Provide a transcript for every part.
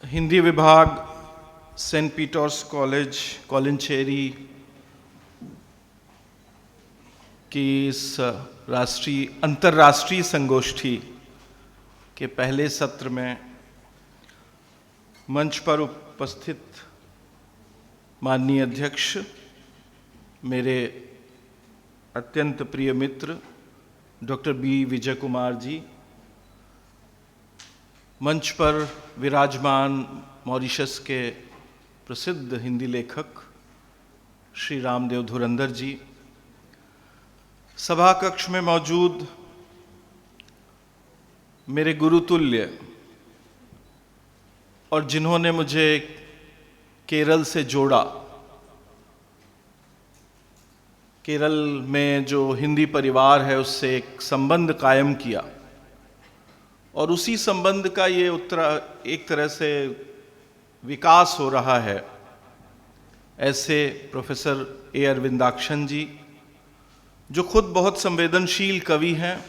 हिंदी विभाग Saint Peters college कॉलिंचेरी की इस अंतर्राष्ट्रीय संगोष्ठी के पहले सत्र में मंच पर उपस्थित माननीय अध्यक्ष, मेरे अत्यंत प्रिय मित्र डॉक्टर बी विजय कुमार जी, मंच पर विराजमान मॉरिशस के प्रसिद्ध हिंदी लेखक श्री रामदेव धुरंधर जी, सभा कक्ष में मौजूद मेरे गुरुतुल्य और जिन्होंने मुझे केरल से जोड़ा, केरल में जो हिंदी परिवार है उससे एक संबंध कायम किया और उसी संबंध का ये एक तरह से विकास हो रहा है, ऐसे प्रोफेसर ए अरविंदाक्षन जी, जो खुद बहुत संवेदनशील कवि हैं,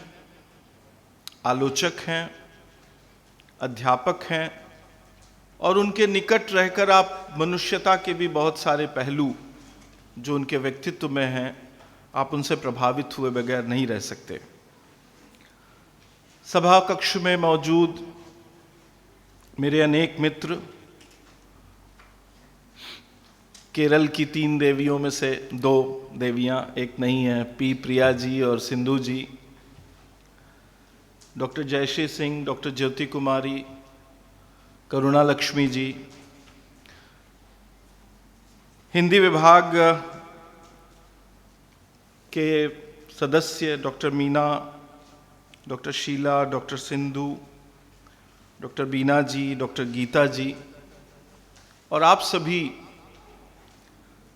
आलोचक हैं, अध्यापक हैं और उनके निकट रहकर आप मनुष्यता के भी बहुत सारे पहलू जो उनके व्यक्तित्व में हैं, आप उनसे प्रभावित हुए बगैर नहीं रह सकते। सभा कक्ष में मौजूद मेरे अनेक मित्र, केरल की 3 देवियों में से 2 देवियां, एक नहीं है, पी प्रिया जी और सिंधु जी, डॉक्टर जयश्री सिंह, डॉक्टर ज्योति कुमारी, करुणा लक्ष्मी जी, हिंदी विभाग के सदस्य doctor Meena, doctor Sheela, doctor Sindhu, doctor Beena ji, doctor Geeta ji और आप सभी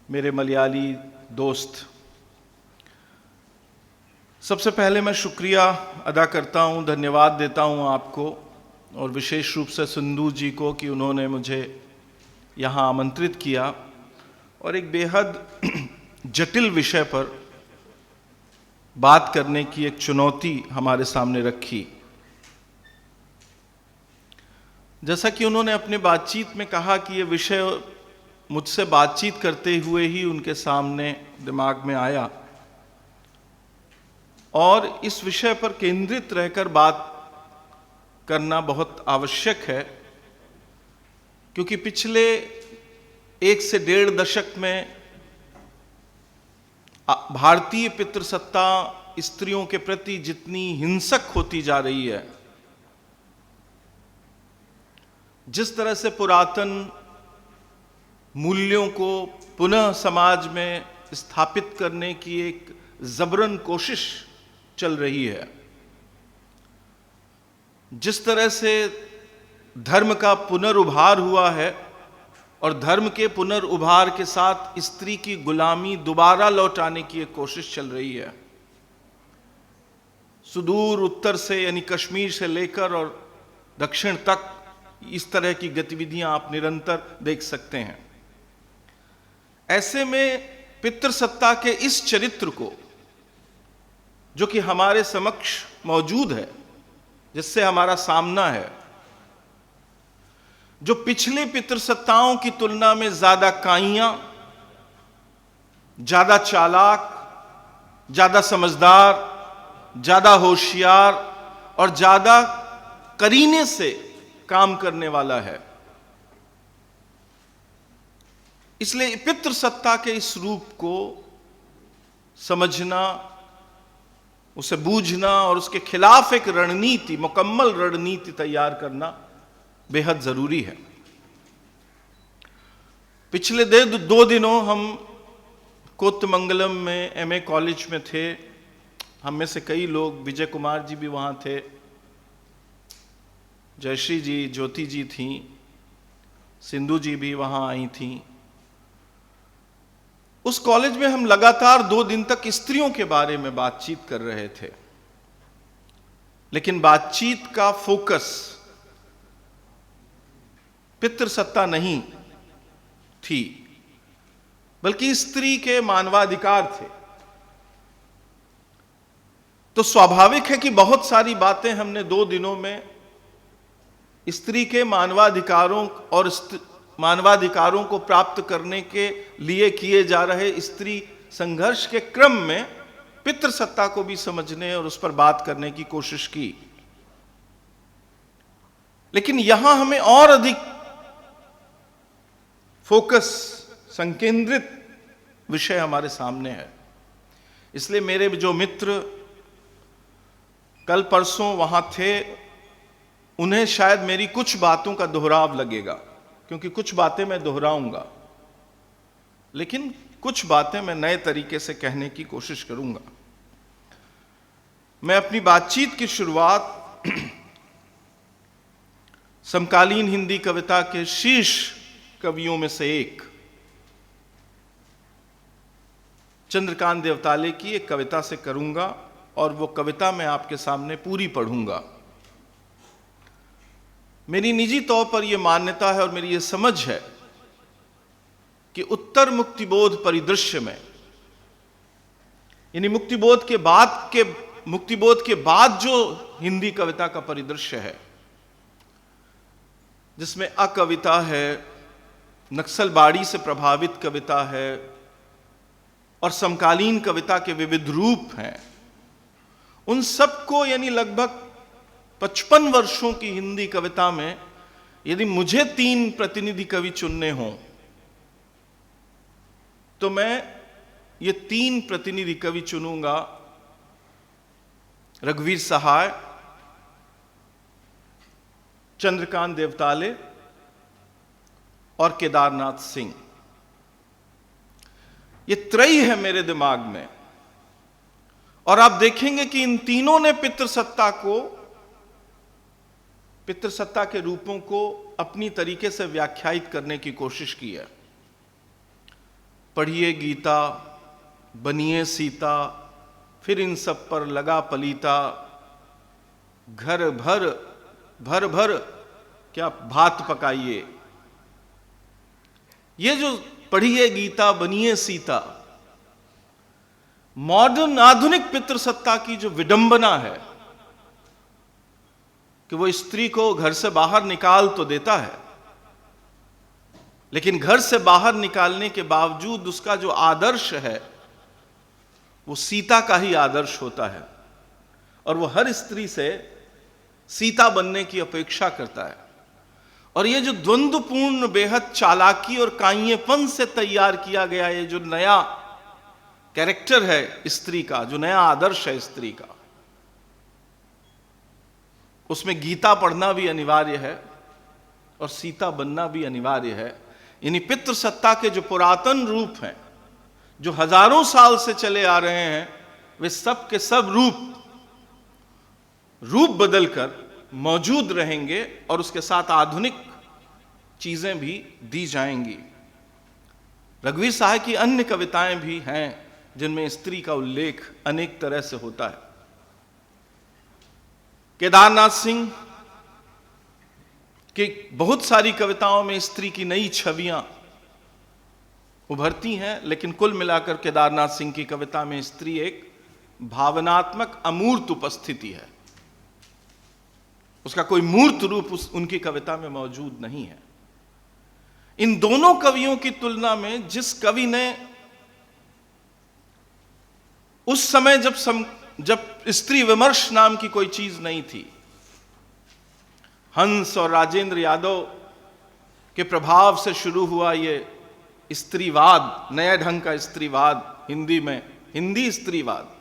मेरे मलयाली दोस्त, सबसे पहले मैं शुक्रिया अदा करता हूं, धन्यवाद देता हूं आपको और विशेष रूप से सिंधु जी को कि उन्होंने मुझे यहाँ आमंत्रित किया और एक बेहद जटिल विषय पर बात करने की एक चुनौती हमारे सामने रखी। जैसा कि उन्होंने अपनी बातचीत में कहा कि ये विषय मुझसे बातचीत करते हुए ही उनके सामने दिमाग में आया और इस विषय पर केंद्रित रहकर बात करना बहुत आवश्यक है, क्योंकि पिछले 1 से 1.5 दशक में भारतीय पितृसत्ता स्त्रियों के प्रति जितनी हिंसक होती जा रही है, जिस तरह से पुरातन मूल्यों को पुनः समाज में स्थापित करने की एक जबरन कोशिश चल रही है, जिस तरह से धर्म का पुनरुभार हुआ है और धर्म के पुनरुभार के साथ स्त्री की गुलामी दोबारा लौटाने की एक कोशिश चल रही है, सुदूर उत्तर से यानी कश्मीर से लेकर और दक्षिण तक इस तरह की गतिविधियां आप निरंतर देख सकते हैं। ऐसे में पितृसत्ता के इस चरित्र को, जो कि हमारे समक्ष मौजूद है, जिससे हमारा सामना है, जो पिछले पितृसत्ताओं की तुलना में ज्यादा काइयां, ज्यादा चालाक, ज्यादा समझदार, ज्यादा होशियार और ज्यादा करीने से काम करने वाला है, इसलिए पितृसत्ता के इस रूप को समझना, उसे बूझना और उसके खिलाफ एक रणनीति, मुकम्मल रणनीति तैयार करना बेहद जरूरी है। पिछले 2 दिनों हम कोत्तमंगलम में एमए कॉलेज में थे। हम में से कई लोग, विजय कुमार जी भी वहां थे, जयश्री जी, ज्योति जी थीं, सिंधु जी भी वहां आई थीं। उस कॉलेज में हम लगातार 2 दिन तक स्त्रियों के बारे में बातचीत कर रहे थे, लेकिन बातचीत का फोकस पितृसत्ता नहीं थी, बल्कि स्त्री के मानवाधिकार थे। तो स्वाभाविक है कि बहुत सारी बातें हमने 2 दिनों में स्त्री के मानवाधिकारों और मानवाधिकारों को प्राप्त करने के लिए किए जा रहे स्त्री संघर्ष के क्रम में पितृसत्ता को भी समझने और उस पर बात करने की कोशिश की। लेकिन यहां हमें और अधिक फोकस, संकेंद्रित विषय हमारे सामने है। इसलिए मेरे जो मित्र कल परसों वहां थे, उन्हें शायद मेरी कुछ बातों का दोहराव लगेगा, क्योंकि कुछ बातें मैं दोहराऊंगा, लेकिन कुछ बातें मैं नए तरीके से कहने की कोशिश करूंगा। मैं अपनी बातचीत की शुरुआत समकालीन हिंदी कविता के शीर्ष कवियों में से एक चंद्रकांत देवताले की एक कविता से करूंगा, और वो कविता मैं आपके सामने पूरी पढ़ूंगा। मेरी निजी तौर पर यह मान्यता है और मेरी यह समझ है कि उत्तर मुक्तिबोध परिदृश्य में, यानी मुक्तिबोध के बाद जो हिंदी कविता का परिदृश्य है, जिसमें अकविता है, नक्सलबाड़ी से प्रभावित कविता है और समकालीन कविता के विविध रूप हैं, उन सबको, यानी लगभग 55 वर्षों की हिंदी कविता में यदि मुझे 3 प्रतिनिधि कवि चुनने हों, तो मैं ये 3 प्रतिनिधि कवि चुनूंगा। रघुवीर सहाय, चंद्रकांत देवताले और केदारनाथ सिंह। ये त्रयी है मेरे दिमाग में, और आप देखेंगे कि इन तीनों ने पितृसत्ता के रूपों को अपनी तरीके से व्याख्यायित करने की कोशिश की है। पढ़िए गीता, बनिए सीता, फिर इन सब पर लगा पलीता, घर भर भर भर क्या भात पकाइए। ये जो पढ़िए गीता, बनिए सीता, मॉडर्न आधुनिक पितृसत्ता की जो विडंबना है कि वो स्त्री को घर से बाहर निकाल तो देता है, लेकिन घर से बाहर निकालने के बावजूद उसका जो आदर्श है वो सीता का ही आदर्श होता है, और वो हर स्त्री से सीता बनने की अपेक्षा करता है। और ये जो द्वंद्वपूर्ण, बेहद चालाकी और काइयेपन से तैयार किया गया ये जो नया कैरेक्टर है स्त्री का, जो नया आदर्श है स्त्री का, उसमें गीता पढ़ना भी अनिवार्य है और सीता बनना भी अनिवार्य है। यानी पितृसत्ता के जो पुरातन रूप हैं, जो हजारों साल से चले आ रहे हैं, वे सब के सब रूप बदलकर मौजूद रहेंगे और उसके साथ आधुनिक चीजें भी दी जाएंगी। रघुवीर साहब की अन्य कविताएं भी हैं जिनमें स्त्री का उल्लेख अनेक तरह से होता है। केदारनाथ सिंह की बहुत सारी कविताओं में स्त्री की नई छवियां उभरती हैं, लेकिन कुल मिलाकर केदारनाथ सिंह की कविता में स्त्री एक भावनात्मक अमूर्त उपस्थिति है। उसका कोई मूर्त रूप उनकी कविता में मौजूद नहीं है। इन दोनों कवियों की तुलना में जिस कवि ने उस समय जब स्त्री विमर्श नाम की कोई चीज नहीं थी, हंस और राजेंद्र यादव के प्रभाव से शुरू हुआ ये स्त्रीवाद, नया ढंग का स्त्रीवाद, हिंदी में हिंदी स्त्रीवाद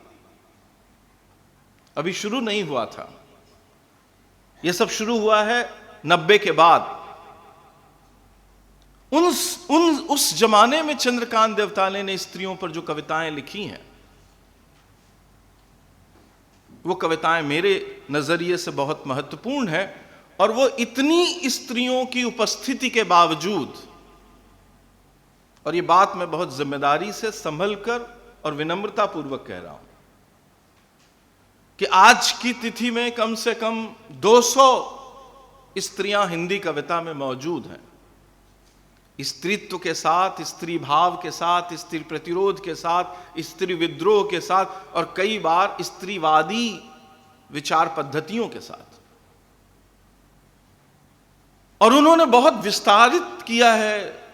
अभी शुरू नहीं हुआ था। यह सब शुरू हुआ है 90 के बाद। उस जमाने में चंद्रकांत देवताले ने स्त्रियों पर जो कविताएं लिखी हैं, वो कविताएं मेरे नजरिए से बहुत महत्वपूर्ण है, और वो इतनी स्त्रियों की उपस्थिति के बावजूद, और ये बात मैं बहुत जिम्मेदारी से संभल कर और विनम्रता पूर्वक कह रहा हूं, कि आज की तिथि में कम से कम 200 स्त्रियां हिंदी कविता में मौजूद हैं। स्त्रीत्व के साथ, स्त्री भाव के साथ, स्त्री प्रतिरोध के साथ, स्त्री विद्रोह के साथ, और कई बार स्त्रीवादी विचार पद्धतियों के साथ। और उन्होंने बहुत विस्तारित किया है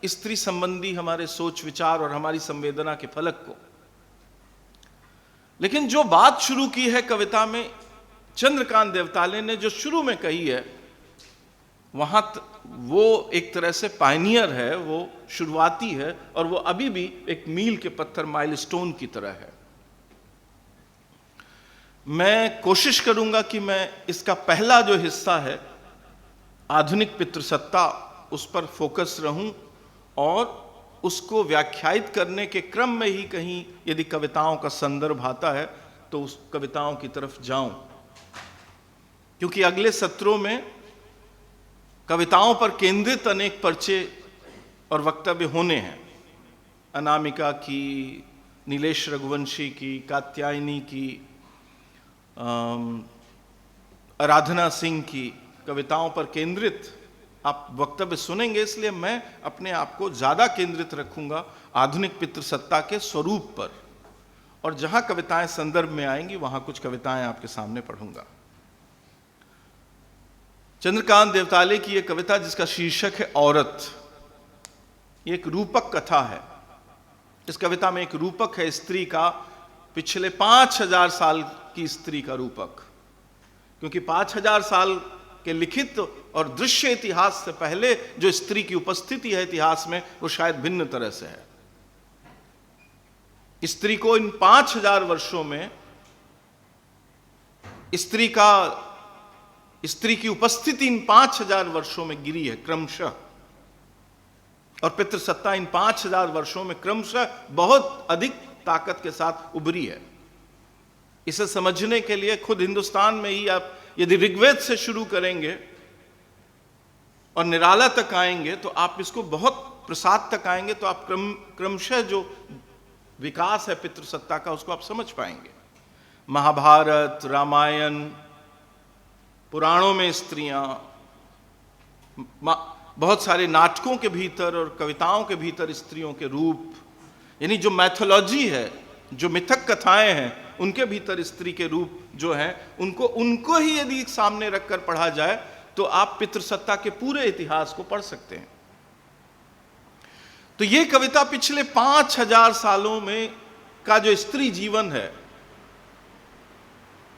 स्त्री संबंधी हमारे सोच विचार और हमारी संवेदना के फलक को। लेकिन जो बात शुरू की है कविता में चंद्रकांत देवताले ने, जो शुरू में कही है, वहां वो एक तरह से पायनियर है, वो शुरुआती है, और वो अभी भी एक मील के पत्थर, माइलस्टोन की तरह है। मैं कोशिश करूंगा कि मैं इसका पहला जो हिस्सा है आधुनिक पितृसत्ता, उस पर फोकस रहूं और उसको व्याख्यायित करने के क्रम में ही कहीं यदि कविताओं का संदर्भ आता है तो उस कविताओं की तरफ जाऊं, क्योंकि अगले सत्रों में कविताओं पर केंद्रित अनेक पर्चे और वक्तव्य होने हैं। अनामिका की, नीलेश रघुवंशी की, कात्यायनी की, आराधना सिंह की कविताओं पर केंद्रित आप वक्तव्य सुनेंगे। इसलिए मैं अपने आप को ज्यादा केंद्रित रखूंगा आधुनिक पितृसत्ता के स्वरूप पर, और जहां कविताएं संदर्भ में आएंगी वहां कुछ कविताएं आपके सामने पढ़ूंगा। चंद्रकांत देवताले की एक कविता जिसका शीर्षक है औरत, ये एक रूपक कथा है। इस कविता में एक रूपक है स्त्री का, पिछले 5000 साल की स्त्री का रूपक, क्योंकि 5000 साल के लिखित और दृश्य इतिहास से पहले जो स्त्री की उपस्थिति है इतिहास में, वो शायद भिन्न तरह से है। स्त्री को इन 5000 वर्षों में स्त्री की उपस्थिति इन 5000 वर्षों में गिरी है क्रमशः, और पितृसत्ता इन 5000 वर्षों में क्रमशः बहुत अधिक ताकत के साथ उभरी है। इसे समझने के लिए खुद हिंदुस्तान में ही आप यदि ऋग्वेद से शुरू करेंगे और निराला तक आएंगे तो आप इसको बहुत प्रसाद तक आएंगे तो आप क्रमशः जो विकास है पितृसत्ता का उसको आप समझ पाएंगे। महाभारत, रामायण, पुराणों में स्त्रियां, बहुत सारे नाटकों के भीतर और कविताओं के भीतर स्त्रियों के रूप, यानी जो मैथोलॉजी है, जो मिथक कथाएं हैं, उनके भीतर स्त्री के रूप जो हैं, उनको ही यदि सामने रखकर पढ़ा जाए तो आप पितृसत्ता के पूरे इतिहास को पढ़ सकते हैं। तो ये कविता पिछले 5000 सालों में का जो स्त्री जीवन है,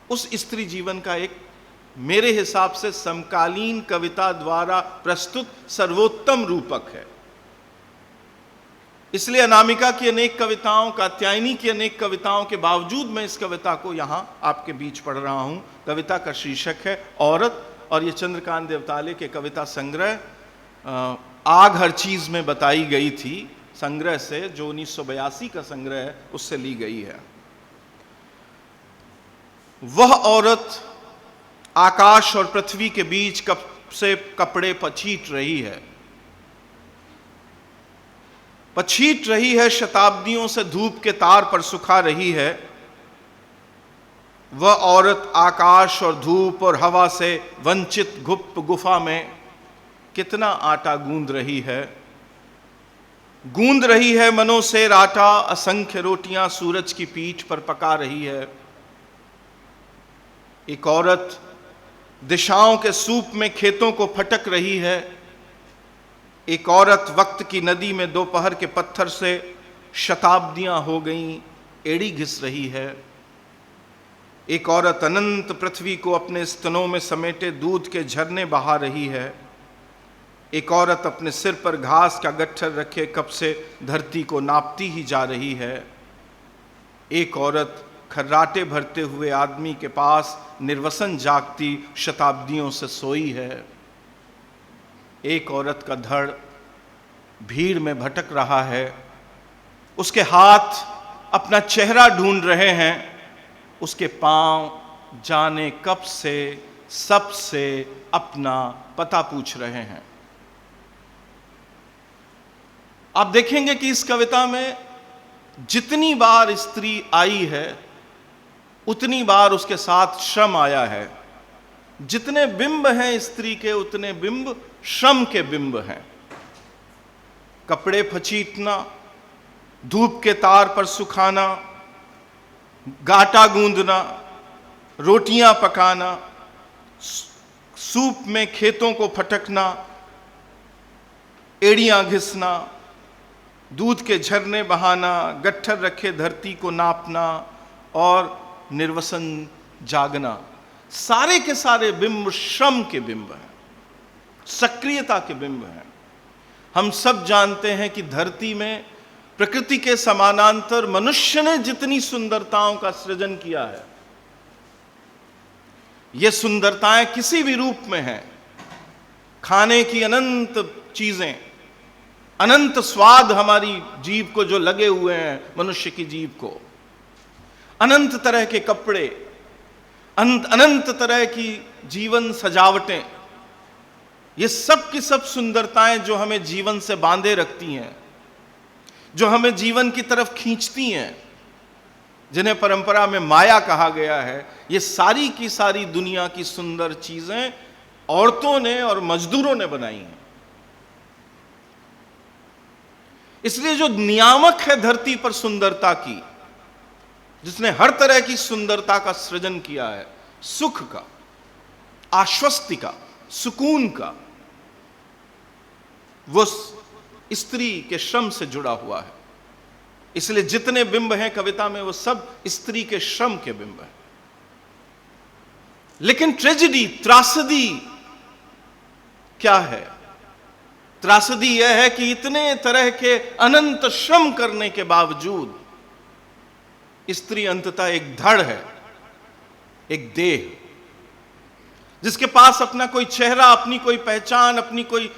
उस स्त्री जीवन का एक मेरे हिसाब से समकालीन कविता द्वारा प्रस्तुत सर्वोत्तम रूपक है। इसलिए अनामिका की अनेक कविताओं, कात्यायनी की अनेक कविताओं के बावजूद मैं इस कविता को यहां आपके बीच पढ़ रहा हूं। कविता का शीर्षक है औरत, और यह चंद्रकांत देवताले के कविता संग्रह आग हर चीज में बताई गई थी संग्रह से, जो 1982 का संग्रह है, उससे ली गई है। वह औरत आकाश और पृथ्वी के बीच कब से कपड़े पछीट रही है, पछीट रही है, शताब्दियों से धूप के तार पर सुखा रही है। वह औरत आकाश और धूप और हवा से वंचित गुप्त गुफा में कितना आटा गूंद रही है। गूंद रही है मनों से आटा, असंख्य रोटियां सूरज की पीठ पर पका रही है। एक औरत दिशाओं के सूप में खेतों को फटक रही है। एक औरत वक्त की नदी में दोपहर के पत्थर से शताब्दियां हो गईं एड़ी घिस रही है। एक औरत अनंत पृथ्वी को अपने स्तनों में समेटे दूध के झरने बहा रही है। एक औरत अपने सिर पर घास का गट्ठर रखे कब से धरती को नापती ही जा रही है। एक औरत खर्राटे भरते हुए आदमी के पास निर्वसन जागती शताब्दियों से सोई है। एक औरत का धड़ भीड़ में भटक रहा है। उसके हाथ अपना चेहरा ढूंढ रहे हैं। उसके पांव जाने कब से सबसे अपना पता पूछ रहे हैं। आप देखेंगे कि इस कविता में जितनी बार स्त्री आई है उतनी बार उसके साथ श्रम आया है। जितने बिंब हैं स्त्री के, उतने बिंब श्रम के बिंब हैं। कपड़े फचीटना, धूप के तार पर सुखाना, गाटा गूंदना, रोटियां पकाना, सूप में खेतों को फटकना, एड़ियां घिसना, दूध के झरने बहाना, गट्ठर रखे धरती को नापना और निर्वसन जागना, सारे के सारे बिंब श्रम के बिंब हैं, सक्रियता के बिंब हैं। हम सब जानते हैं कि धरती में प्रकृति के समानांतर मनुष्य ने जितनी सुंदरताओं का सृजन किया है, ये सुंदरताएं किसी भी रूप में हैं। खाने की अनंत चीजें, अनंत स्वाद हमारी जीभ को जो लगे हुए हैं, मनुष्य की जीभ को, अनंत तरह के कपड़े, अनंत तरह की जीवन सजावटें, ये सब की सब सुंदरताएं जो हमें जीवन से बांधे रखती हैं, जो हमें जीवन की तरफ खींचती हैं, जिन्हें परंपरा में माया कहा गया है, ये सारी की सारी दुनिया की सुंदर चीजें औरतों ने और मजदूरों ने बनाई हैं। इसलिए जो नियामक है धरती पर सुंदरता की, जिसने हर तरह की सुंदरता का सृजन किया है, सुख का, आश्वस्ति का, सुकून का, वो स्त्री के श्रम से जुड़ा हुआ है। इसलिए जितने बिंब हैं कविता में, वो सब स्त्री के श्रम के बिंब हैं। लेकिन ट्रेजेडी, त्रासदी क्या है? त्रासदी यह है कि इतने तरह के अनंत श्रम करने के बावजूद स्त्री अंततः एक धड़ है, एक देह, जिसके पास अपना कोई चेहरा, अपनी कोई पहचान, अपनी कोई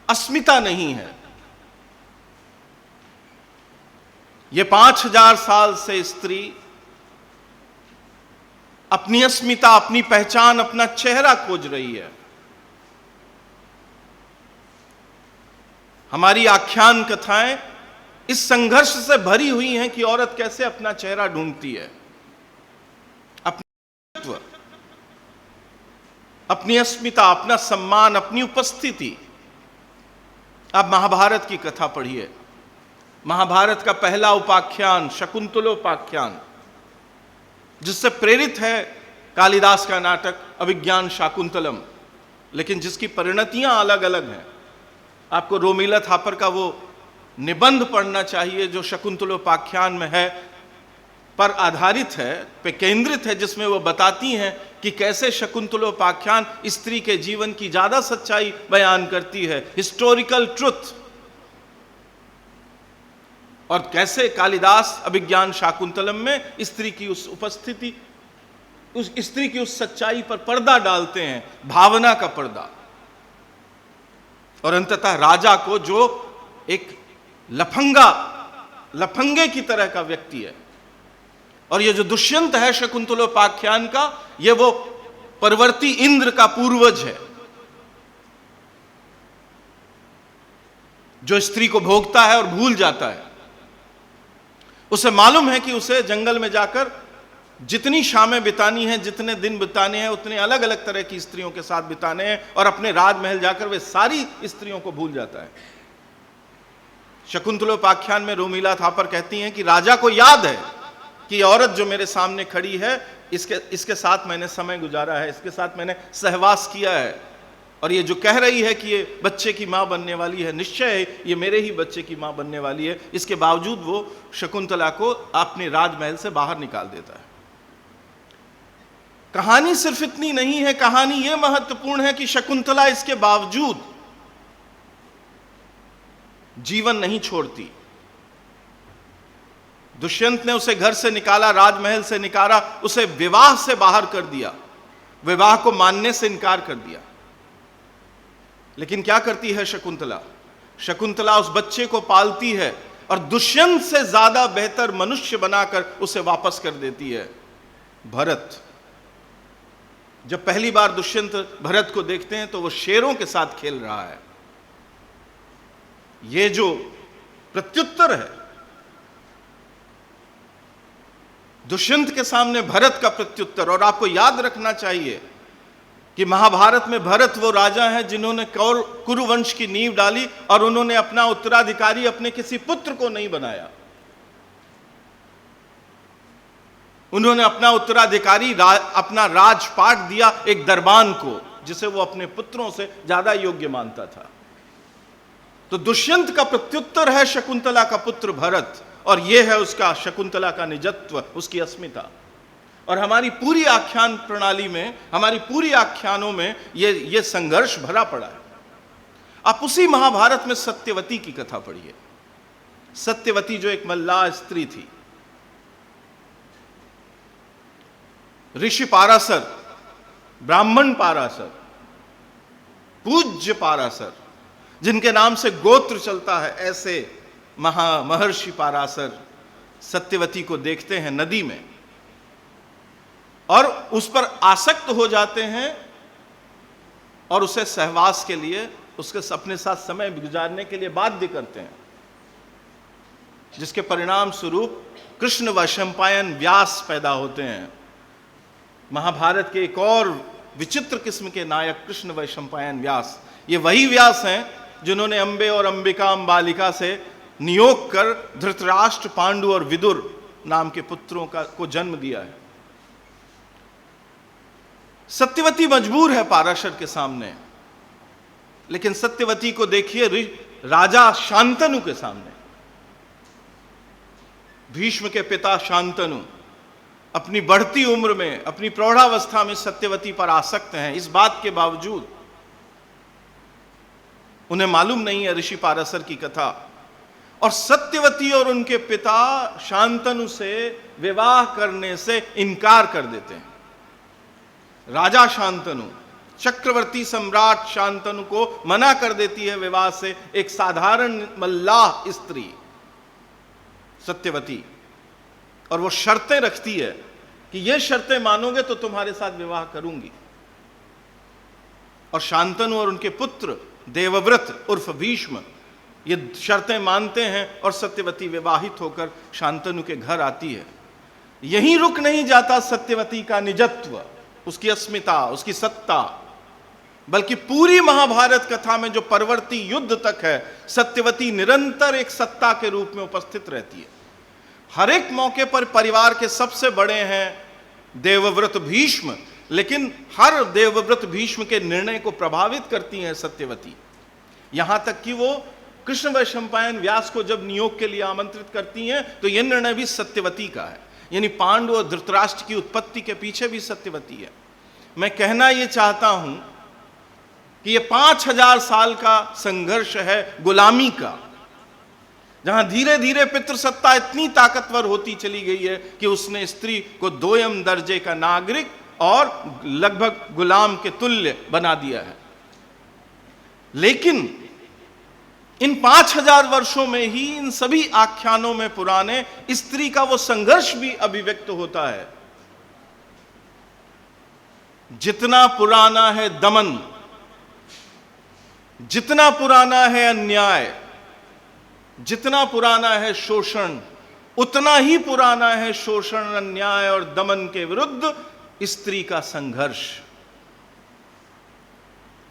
अस्मिता नहीं है। ये 5000 साल से स्त्री अपनी अस्मिता, अपनी पहचान, अपना चेहरा खोज रही है। हमारी आख्यान कथाएं इस संघर्ष से भरी हुई हैं कि औरत कैसे अपना चेहरा ढूंढती है, अपना, अपनी अस्मिता, अपना सम्मान, अपनी उपस्थिति। आप महाभारत की कथा पढ़िए। महाभारत का पहला उपाख्यान शकुंतलोपाख्यान, जिससे प्रेरित है कालिदास का नाटक अभिज्ञान शाकुंतलम, लेकिन जिसकी परिणतियां अलग अलग हैं। आपको रोमिला थापर का वो निबंध पढ़ना चाहिए जो शकुंतलोपाख्यान में है, पर आधारित है, पे केंद्रित है, जिसमें वो बताती हैं कि कैसे शकुंतलोपाख्यान स्त्री के जीवन की ज्यादा सच्चाई बयान करती है, हिस्टोरिकल ट्रुथ, और कैसे कालिदास अभिज्ञान शाकुंतलम में स्त्री की उस उपस्थिति, उस स्त्री की उस सच्चाई पर पर्दा डालते हैं, भावना का पर्दा। और अंततः राजा को, जो एक लफंगे की तरह का व्यक्ति है, और ये जो दुष्यंत है शकुंतलोपाख्यान का, ये वो परवर्ती इंद्र का पूर्वज है, जो स्त्री को भोगता है और भूल जाता है। उसे मालूम है कि उसे जंगल में जाकर जितनी शामें बितानी हैं, जितने दिन बिताने हैं, उतने अलग अलग तरह की स्त्रियों के साथ बिताने हैं, और अपने राजमहल जाकर वे सारी स्त्रियों को भूल जाता है। शकुंतलोपाख्यान में रोमिला थापर कहती हैं कि राजा को याद है कि औरत जो मेरे सामने खड़ी है, इसके साथ मैंने समय गुजारा है, इसके साथ मैंने सहवास किया है, और ये जो कह रही है कि ये बच्चे की मां बनने वाली है, निश्चय है ये मेरे ही बच्चे की मां बनने वाली है, इसके बावजूद वो शकुंतला को अपने राजमहल से बाहर निकाल देता है। कहानी सिर्फ इतनी नहीं है, कहानी यह महत्वपूर्ण है कि शकुंतला इसके बावजूद जीवन नहीं छोड़ती। दुष्यंत ने उसे घर से निकाला, राजमहल से निकाला, उसे विवाह से बाहर कर दिया, विवाह को मानने से इनकार कर दिया। लेकिन क्या करती है शकुंतला? शकुंतला उस बच्चे को पालती है और दुष्यंत से ज्यादा बेहतर मनुष्य बनाकर उसे वापस कर देती है। भरत, जब पहली बार दुष्यंत भरत को देखते हैं तो वो शेरों के साथ खेल रहा है। ये जो प्रत्युत्तर है दुष्यंत के सामने, भरत का प्रत्युत्तर। और आपको याद रखना चाहिए कि महाभारत में भरत वो राजा हैं जिन्होंने कुरुवंश की नींव डाली, और उन्होंने अपना उत्तराधिकारी अपने किसी पुत्र को नहीं बनाया। उन्होंने अपना उत्तराधिकारी अपना राजपाट दिया एक दरबान को, जिसे वो अपने पुत्रों से ज्यादा योग्य मानता था। तो दुष्यंत का प्रत्युत्तर है शकुंतला का पुत्र भरत, और यह है उसका शकुंतला का निजत्व, उसकी अस्मिता। और हमारी पूरी आख्यान प्रणाली में, हमारी पूरी आख्यानों में ये संघर्ष भरा पड़ा है। आप उसी महाभारत में सत्यवती की कथा पढ़िए। सत्यवती जो एक मल्लाह स्त्री थी, ऋषि पाराशर, ब्राह्मण पाराशर, पूज्य पाराशर, जिनके नाम से गोत्र चलता है, ऐसे महर्षि पाराशर सत्यवती को देखते हैं नदी में और उस पर आसक्त हो जाते हैं और उसे सहवास के लिए, उसके अपने साथ समय गुजारने के लिए बाध्य करते हैं, जिसके परिणाम स्वरूप कृष्ण वैशंपायन व्यास पैदा होते हैं। महाभारत के एक और विचित्र किस्म के नायक कृष्ण वैशंपायन व्यास, ये वही व्यास हैं जिन्होंने अंबे और अंबिका अंबालिका से नियोग कर धृतराष्ट्र, पांडु और विदुर नाम के पुत्रों को जन्म दिया है। सत्यवती मजबूर है पाराशर के सामने, लेकिन सत्यवती को देखिए राजा शांतनु के सामने। भीष्म के पिता शांतनु अपनी बढ़ती उम्र में, अपनी प्रौढ़ावस्था में सत्यवती पर आसक्त हैं। इस बात के बावजूद उन्हें मालूम नहीं है ऋषि पाराशर की कथा, और सत्यवती और उनके पिता शांतनु से विवाह करने से इनकार कर देते हैं। राजा शांतनु, चक्रवर्ती सम्राट शांतनु को मना कर देती है विवाह से एक साधारण मल्लाह स्त्री सत्यवती, और वो शर्तें रखती है कि ये शर्तें मानोगे तो तुम्हारे साथ विवाह करूंगी। और शांतनु और उनके पुत्र देवव्रत उर्फ भीष्म ये शर्तें मानते हैं और सत्यवती विवाहित होकर शांतनु के घर आती है। यहीं रुक नहीं जाता सत्यवती का निजत्व, उसकी अस्मिता, उसकी सत्ता, बल्कि पूरी महाभारत कथा में जो परवर्ती युद्ध तक है, सत्यवती निरंतर एक सत्ता के रूप में उपस्थित रहती है। हर एक मौके पर परिवार के सबसे बड़े हैं देवव्रत भीष्म, लेकिन हर देवव्रत भीष्म के निर्णय को प्रभावित करती हैं सत्यवती। यहां तक कि वो कृष्ण वैशंपायन व्यास को जब नियोग के लिए आमंत्रित करती हैं तो यह निर्णय भी सत्यवती का है। यानी पांडु और धृतराष्ट्र की उत्पत्ति के पीछे भी सत्यवती है। मैं कहना यह चाहता हूं कि यह 5000 साल का संघर्ष है गुलामी का, जहां धीरे धीरे पितृसत्ता इतनी ताकतवर होती चली गई है कि उसने स्त्री को दोयम दर्जे का नागरिक और लगभग गुलाम के तुल्य बना दिया है। लेकिन इन 5000 वर्षों में ही इन सभी आख्यानों में पुराने स्त्री का वो संघर्ष भी अभिव्यक्त होता है। जितना पुराना है दमन, जितना पुराना है अन्याय, जितना पुराना है शोषण, उतना ही पुराना है शोषण, अन्याय और दमन के विरुद्ध स्त्री का संघर्ष।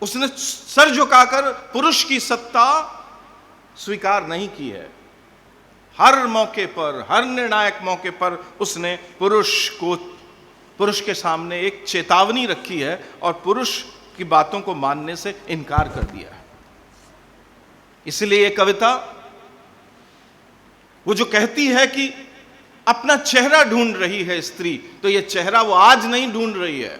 उसने सर झुकाकर पुरुष की सत्ता स्वीकार नहीं की है। हर मौके पर, हर निर्णायक मौके पर उसने पुरुष के सामने एक चेतावनी रखी है और पुरुष की बातों को मानने से इनकार कर दिया है। इसलिए ये कविता वो जो कहती है कि अपना चेहरा ढूंढ रही है स्त्री, तो ये चेहरा वो आज नहीं ढूंढ रही है।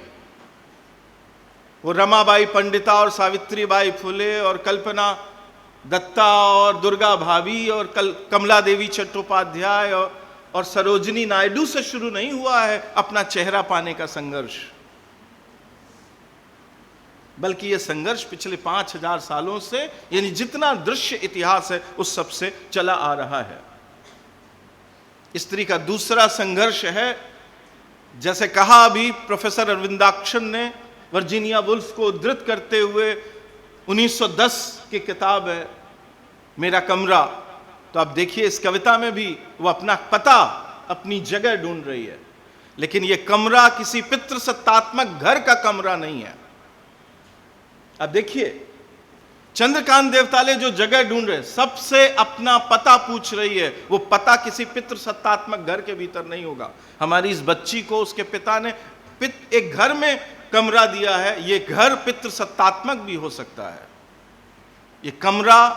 वो रमाबाई पंडिता और सावित्रीबाई फुले और कल्पना दत्ता और दुर्गा भाभी और कमला देवी चट्टोपाध्याय और सरोजिनी नायडू से शुरू नहीं हुआ है अपना चेहरा पाने का संघर्ष, बल्कि यह संघर्ष पिछले 5000 सालों से, यानी जितना दृश्य इतिहास है उस सब से चला आ रहा है। स्त्री का दूसरा संघर्ष है, जैसे कहा अभी प्रोफेसर अरविंदाक्षन ने वर्जीनिया वुल्फ को उद्धृत करते हुए, 1910 की किताब है मेरा कमरा। तो आप देखिए इस कविता में भी वो अपना पता, अपनी जगह ढूंढ रही है, लेकिन ये कमरा किसी पितृसत्तात्मक घर का कमरा नहीं है। अब देखिए चंद्रकांत देवताले जो जगह ढूंढ रहे, सबसे अपना पता पूछ रही है, वो पता किसी पितृसत्तात्मक घर के भीतर नहीं होगा। हमारी इस बच्ची को उसके पिता ने एक घर में कमरा दिया है, ये घर पितृसत्तात्मक भी हो सकता है। ये कमरा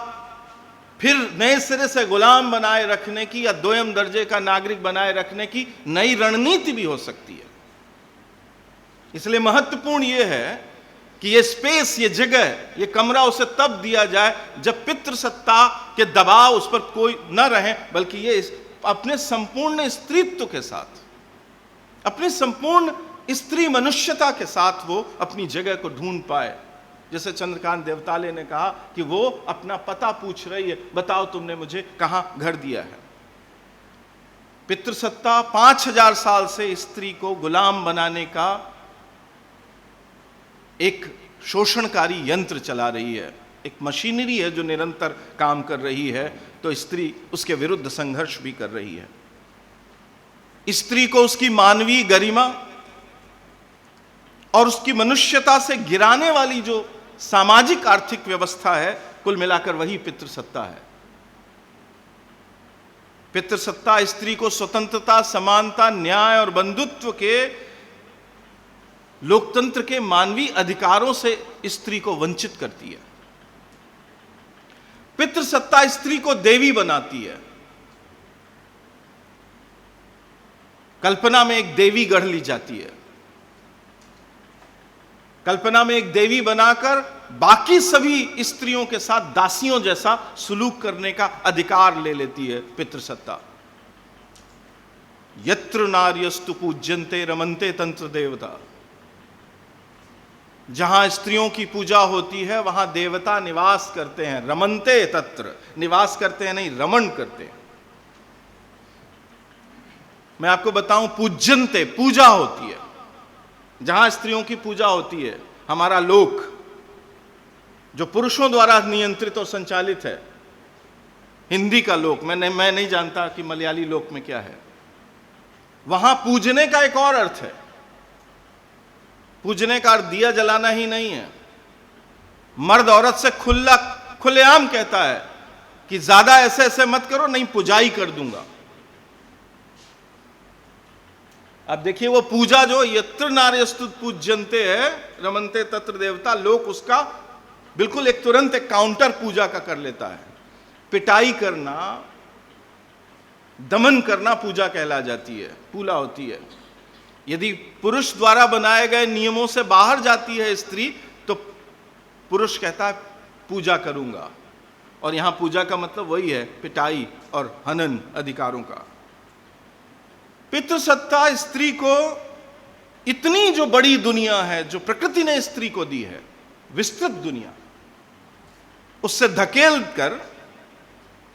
फिर नए सिरे से गुलाम बनाए रखने की या दोयम दर्जे का नागरिक बनाए रखने की नई रणनीति भी हो सकती है। इसलिए महत्वपूर्ण यह है कि ये स्पेस, ये जगह, ये कमरा उसे तब दिया जाए जब पितृसत्ता के दबाव उस पर कोई न रहे, बल्कि ये अपने संपूर्ण स्त्रीत्व के साथ, अपनी संपूर्ण स्त्री मनुष्यता के साथ वो अपनी जगह को ढूंढ पाए। जैसे चंद्रकांत देवताले ने कहा कि वो अपना पता पूछ रही है, बताओ तुमने मुझे कहां घर दिया है। पितृसत्ता 5000 साल से स्त्री को गुलाम बनाने का एक शोषणकारी यंत्र चला रही है, एक मशीनरी है जो निरंतर काम कर रही है, तो स्त्री उसके विरुद्ध संघर्ष भी कर रही है। स्त्री को उसकी मानवीय गरिमा और उसकी मनुष्यता से गिराने वाली जो सामाजिक आर्थिक व्यवस्था है, कुल मिलाकर वही पितृसत्ता है। पितृसत्ता स्त्री को स्वतंत्रता, समानता, न्याय और बंधुत्व के, लोकतंत्र के मानवीय अधिकारों से स्त्री को वंचित करती है। पितृसत्ता स्त्री को देवी बनाती है। कल्पना में एक देवी गढ़ ली जाती है, कल्पना में एक देवी बनाकर बाकी सभी स्त्रियों के साथ दासियों जैसा सुलूक करने का अधिकार ले लेती है पितृसत्ता। यत्र नार्यस्तु पूज्यन्ते रमन्ते तंत्र देवता, जहां स्त्रियों की पूजा होती है वहां देवता निवास करते हैं। रमन्ते तत्र, निवास करते हैं नहीं, रमण करते हैं। मैं आपको बताऊं, पूज्यन्ते, पूजा होती है। जहां स्त्रियों की पूजा होती है, हमारा लोक जो पुरुषों द्वारा नियंत्रित और संचालित है, हिंदी का लोक, मैं नहीं जानता कि मलयाली लोक में क्या है, वहां पूजने का एक और अर्थ है। पूजने का अर्थ दिया जलाना ही नहीं है। मर्द औरत से खुलेआम कहता है कि ज्यादा ऐसे ऐसे मत करो, नहीं पुजाई कर दूंगा। अब देखिए, वो पूजा जो यत्र नार्यस्तु पूज्यन्ते है रमन्ते तत्र देवता, लोक उसका बिल्कुल एक तुरंत एक काउंटर पूजा का कर लेता है। पिटाई करना, दमन करना पूजा कहला जाती है, पूजा होती है। यदि पुरुष द्वारा बनाए गए नियमों से बाहर जाती है स्त्री, तो पुरुष कहता है पूजा करूंगा। और यहां पूजा का मतलब वही है, पिटाई और हनन अधिकारों का। पितृसत्ता स्त्री को इतनी जो बड़ी दुनिया है जो प्रकृति ने स्त्री को दी है, विस्तृत दुनिया, उससे धकेल कर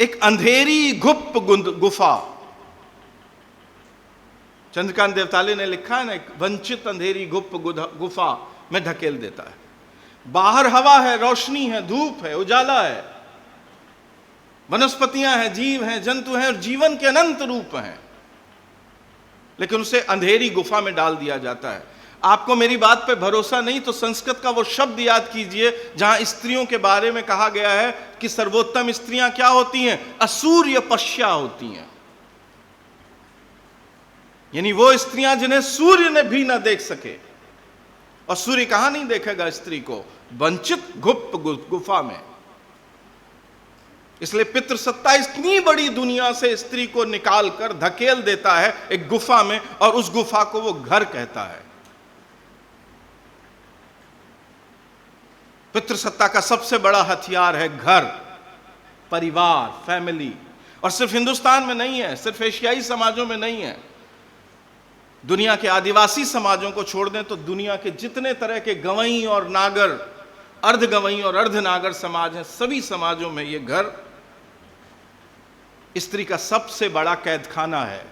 एक अंधेरी गुप्त गुफा, चंद्रकांत देवताले ने लिखा है ना, एक वंचित अंधेरी गुप्त गुफा में धकेल देता है। बाहर हवा है, रोशनी है, धूप है, उजाला है, वनस्पतियां हैं, जीव हैं, जंतु हैं और जीवन के अनंत रूप हैं, लेकिन उसे अंधेरी गुफा में डाल दिया जाता है। आपको मेरी बात पे भरोसा नहीं तो संस्कृत का वो शब्द याद कीजिए जहां स्त्रियों के बारे में कहा गया है कि सर्वोत्तम स्त्रियां क्या होती हैं? असूर्य पश्या होती हैं। यानी वो स्त्रियां जिन्हें सूर्य ने भी ना देख सके। और सूर्य कहां नहीं देखेगा स्त्री को? वंचित गुप्त गुफा में। इसलिए पितृसत्ता इतनी बड़ी दुनिया से स्त्री को निकाल कर धकेल देता है एक गुफा में, और उस गुफा को वो घर कहता है। पितृसत्ता का सबसे बड़ा हथियार है घर, परिवार, फैमिली। और सिर्फ हिंदुस्तान में नहीं है, सिर्फ एशियाई समाजों में नहीं है। दुनिया के आदिवासी समाजों को छोड़ दें तो दुनिया के जितने तरह के गवई और नागर, अर्ध गवई और अर्ध नागर समाज हैं, सभी समाजों में यह घर स्त्री का सबसे बड़ा कैदखाना है।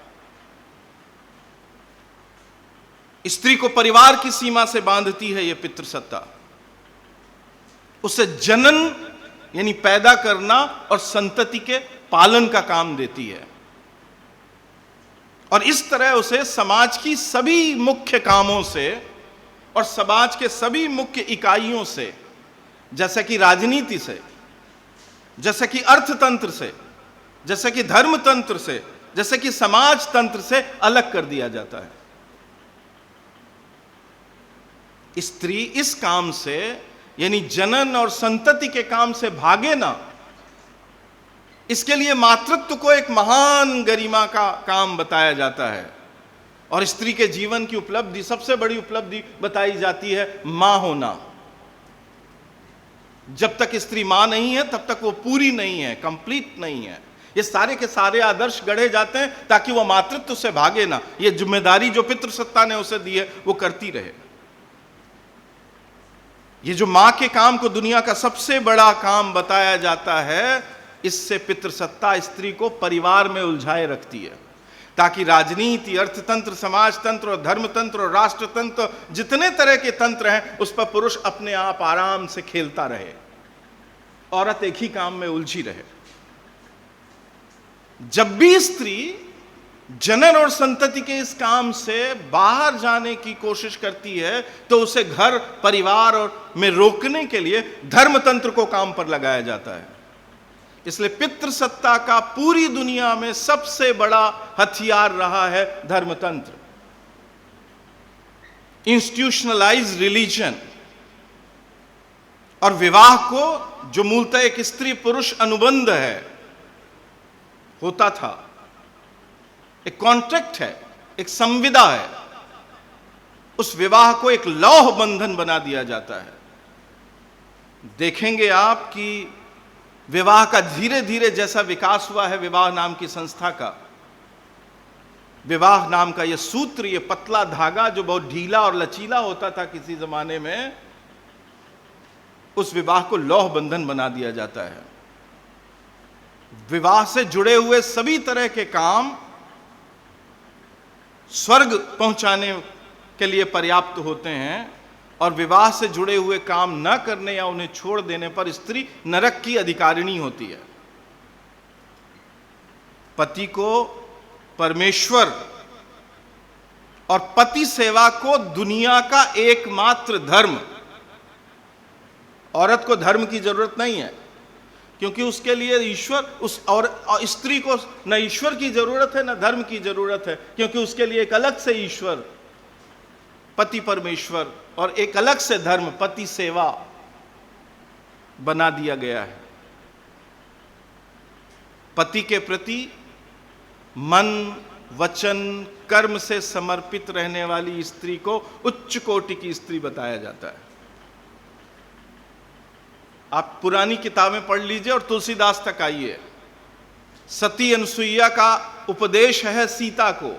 स्त्री को परिवार की सीमा से बांधती है यह पितृसत्ता। उसे जनन यानी पैदा करना और संतति के पालन का काम देती है, और इस तरह उसे समाज की सभी मुख्य कामों से और समाज के सभी मुख्य इकाइयों से, जैसे कि राजनीति से, जैसे कि अर्थतंत्र से, जैसे कि धर्म तंत्र से, जैसे कि समाज तंत्र से अलग कर दिया जाता है। स्त्री इस काम से, यानी जनन और संतति के काम से भागे ना, इसके लिए मातृत्व को एक महान गरिमा का काम बताया जाता है। और स्त्री के जीवन की उपलब्धि, सबसे बड़ी उपलब्धि बताई जाती है मां होना। जब तक स्त्री मां नहीं है तब तक वो पूरी नहीं है, कंप्लीट नहीं है। ये सारे के सारे आदर्श गढ़े जाते हैं ताकि वो मातृत्व से भागे ना। ये जिम्मेदारी जो पितृसत्ता ने उसे दी है वो करती रहे। ये जो मां के काम को दुनिया का सबसे बड़ा काम बताया जाता है, इससे पितृसत्ता स्त्री को परिवार में उलझाए रखती है, ताकि राजनीति, अर्थतंत्र, समाजतंत्र और धर्मतंत्र और राष्ट्रतंत्र, जितने तरह के तंत्र हैं, उस पर पुरुष अपने आप आराम से खेलता रहे, औरत एक ही काम में उलझी रहे। जब भी स्त्री जनन और संतति के इस काम से बाहर जाने की कोशिश करती है तो उसे घर परिवार और में रोकने के लिए धर्मतंत्र को काम पर लगाया जाता है। इसलिए पितृसत्ता का पूरी दुनिया में सबसे बड़ा हथियार रहा है धर्मतंत्र, इंस्टीट्यूशनलाइज्ड रिलीजन। और विवाह को, जो मूलतः एक स्त्री पुरुष अनुबंध है, होता था, एक कॉन्ट्रैक्ट है, एक संविदा है, उस विवाह को एक लौह बंधन बना दिया जाता है। देखेंगे आप कि विवाह का धीरे धीरे जैसा विकास हुआ है, विवाह नाम की संस्था का, विवाह नाम का यह सूत्र, यह पतला धागा जो बहुत ढीला और लचीला होता था किसी जमाने में, उस विवाह को लौह बंधन बना दिया जाता है। विवाह से जुड़े हुए सभी तरह के काम स्वर्ग पहुंचाने के लिए पर्याप्त होते हैं, और विवाह से जुड़े हुए काम न करने या उन्हें छोड़ देने पर स्त्री नरक की अधिकारिणी होती है। पति को परमेश्वर और पति सेवा को दुनिया का एकमात्र धर्म। औरत को धर्म की जरूरत नहीं है, क्योंकि उसके लिए ईश्वर, और स्त्री को न ईश्वर की जरूरत है न धर्म की जरूरत है, क्योंकि उसके लिए एक अलग से ईश्वर पति परमेश्वर और एक अलग से धर्म पति सेवा बना दिया गया है। पति के प्रति मन वचन कर्म से समर्पित रहने वाली स्त्री को उच्च कोटि की स्त्री बताया जाता है। आप पुरानी किताबें पढ़ लीजिए और तुलसीदास तक आइए। सती अनसुईया का उपदेश है सीता को,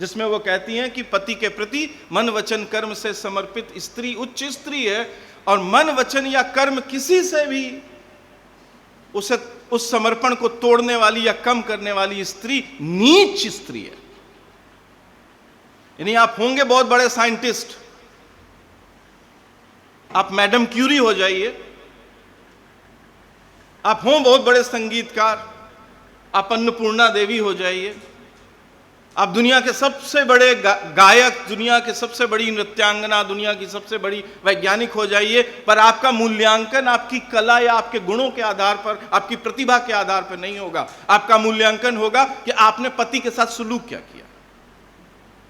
जिसमें वो कहती हैं कि पति के प्रति मन वचन कर्म से समर्पित स्त्री उच्च स्त्री है, और मन वचन या कर्म किसी से भी उसे उस समर्पण को तोड़ने वाली या कम करने वाली स्त्री नीच स्त्री है। यानी आप होंगे बहुत बड़े साइंटिस्ट, आप मैडम क्यूरी हो जाइए, आप हों बहुत बड़े संगीतकार, आप अन्नपूर्णा देवी हो जाइए, आप दुनिया के सबसे बड़े गायक, दुनिया के सबसे बड़ी नृत्यांगना, दुनिया की सबसे बड़ी वैज्ञानिक हो जाइए, पर आपका मूल्यांकन आपकी कला या आपके गुणों के आधार पर, आपकी प्रतिभा के आधार पर नहीं होगा। आपका मूल्यांकन होगा कि आपने पति के साथ सुलूक क्या किया।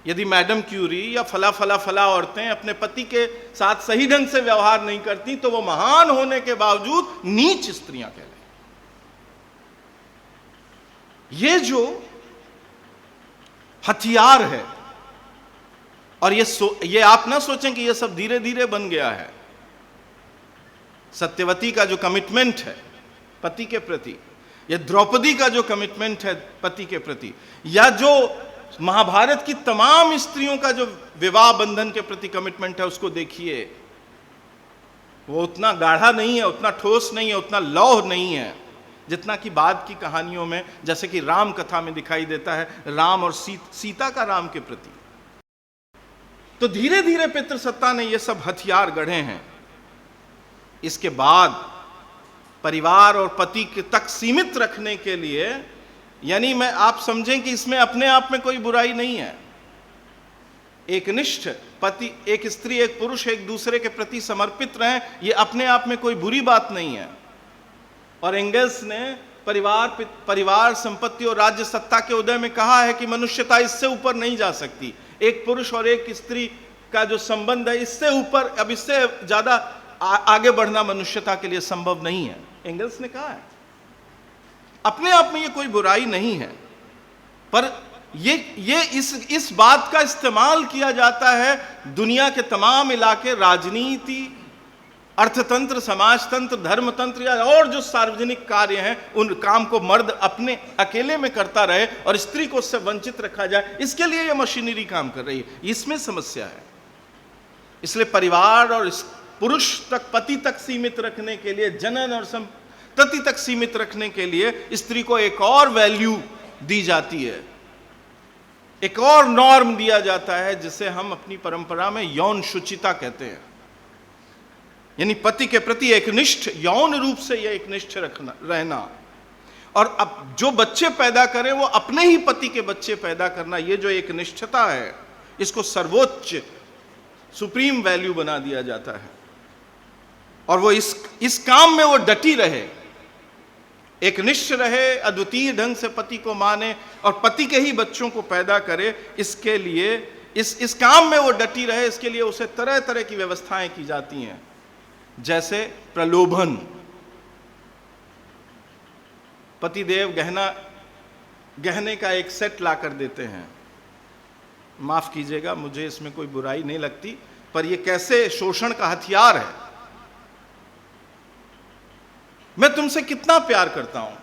यदि मैडम क्यूरी या फला फला फला औरतें अपने पति के साथ सही ढंग से व्यवहार नहीं करती तो वो महान होने के बावजूद नीच स्त्रियां कहलाएं। ये जो हथियार है, और ये आप ना सोचें कि ये सब धीरे धीरे बन गया है। सत्यवती का जो कमिटमेंट है पति के प्रति, या द्रौपदी का जो कमिटमेंट है पति के प्रति, या जो महाभारत की तमाम स्त्रियों का जो विवाह बंधन के प्रति कमिटमेंट है, उसको देखिए। वो उतना गाढ़ा नहीं है, उतना ठोस नहीं है, उतना लौह नहीं है जितना कि बाद की कहानियों में, जैसे कि राम कथा में दिखाई देता है, राम और सीता का राम के प्रति। तो धीरे धीरे पितृसत्ता ने ये सब हथियार गढ़े हैं। इसके बाद परिवार और पति के तक सीमित रखने के लिए, यानी मैं आप समझें कि इसमें अपने आप में कोई बुराई नहीं है। एक निष्ठ पति, एक स्त्री, एक पुरुष एक दूसरे के प्रति समर्पित रहें, ये अपने आप में कोई बुरी बात नहीं है। और एंगल्स ने परिवार संपत्ति और राज्य सत्ता के उदय में कहा है कि मनुष्यता इससे ऊपर नहीं जा सकती। एक पुरुष और एक स्त्री का जो संबंध है, इससे ऊपर, अब इससे ज्यादा आगे बढ़ना मनुष्यता के लिए संभव नहीं है। एंगल्स ने कहा है, अपने आप में ये कोई बुराई नहीं है, पर ये इस बात का इस्तेमाल किया जाता है दुनिया के तमाम इलाके, राजनीति, अर्थतंत्र, समाजतंत्र, धर्मतंत्र या और जो सार्वजनिक कार्य हैं, उन काम को मर्द अपने अकेले में करता रहे और स्त्री को उससे वंचित रखा जाए, इसके लिए ये मशीनरी काम कर रही है। इसमें समस्या है। इसलिए परिवार और पुरुष तक, पति तक सीमित रखने के लिए, जनन और संतति तक सीमित रखने के लिए स्त्री को एक और वैल्यू दी जाती है, एक और नॉर्म दिया जाता है, जिसे हम अपनी परंपरा में यौन शुचिता कहते हैं। यानी पति के प्रति एकनिष्ठ, यौन रूप से यह एकनिष्ठ रहना, और अब जो बच्चे पैदा करें वो अपने ही पति के बच्चे पैदा करना, ये जो एकनिष्ठता है, इसको सर्वोच्च, सुप्रीम वैल्यू बना दिया जाता है। और वो इस काम में वो डटी रहे, एकनिष्ठ रहे, अद्वितीय ढंग से पति को माने और पति के ही बच्चों को पैदा करे। इसके लिए इस काम में वो डटी रहे, इसके लिए उसे तरह तरह की व्यवस्थाएं की जाती हैं, जैसे प्रलोभन। पतिदेव गहने का एक सेट ला कर देते हैं। माफ कीजिएगा, मुझे इसमें कोई बुराई नहीं लगती, पर यह कैसे शोषण का हथियार है। मैं तुमसे कितना प्यार करता हूं,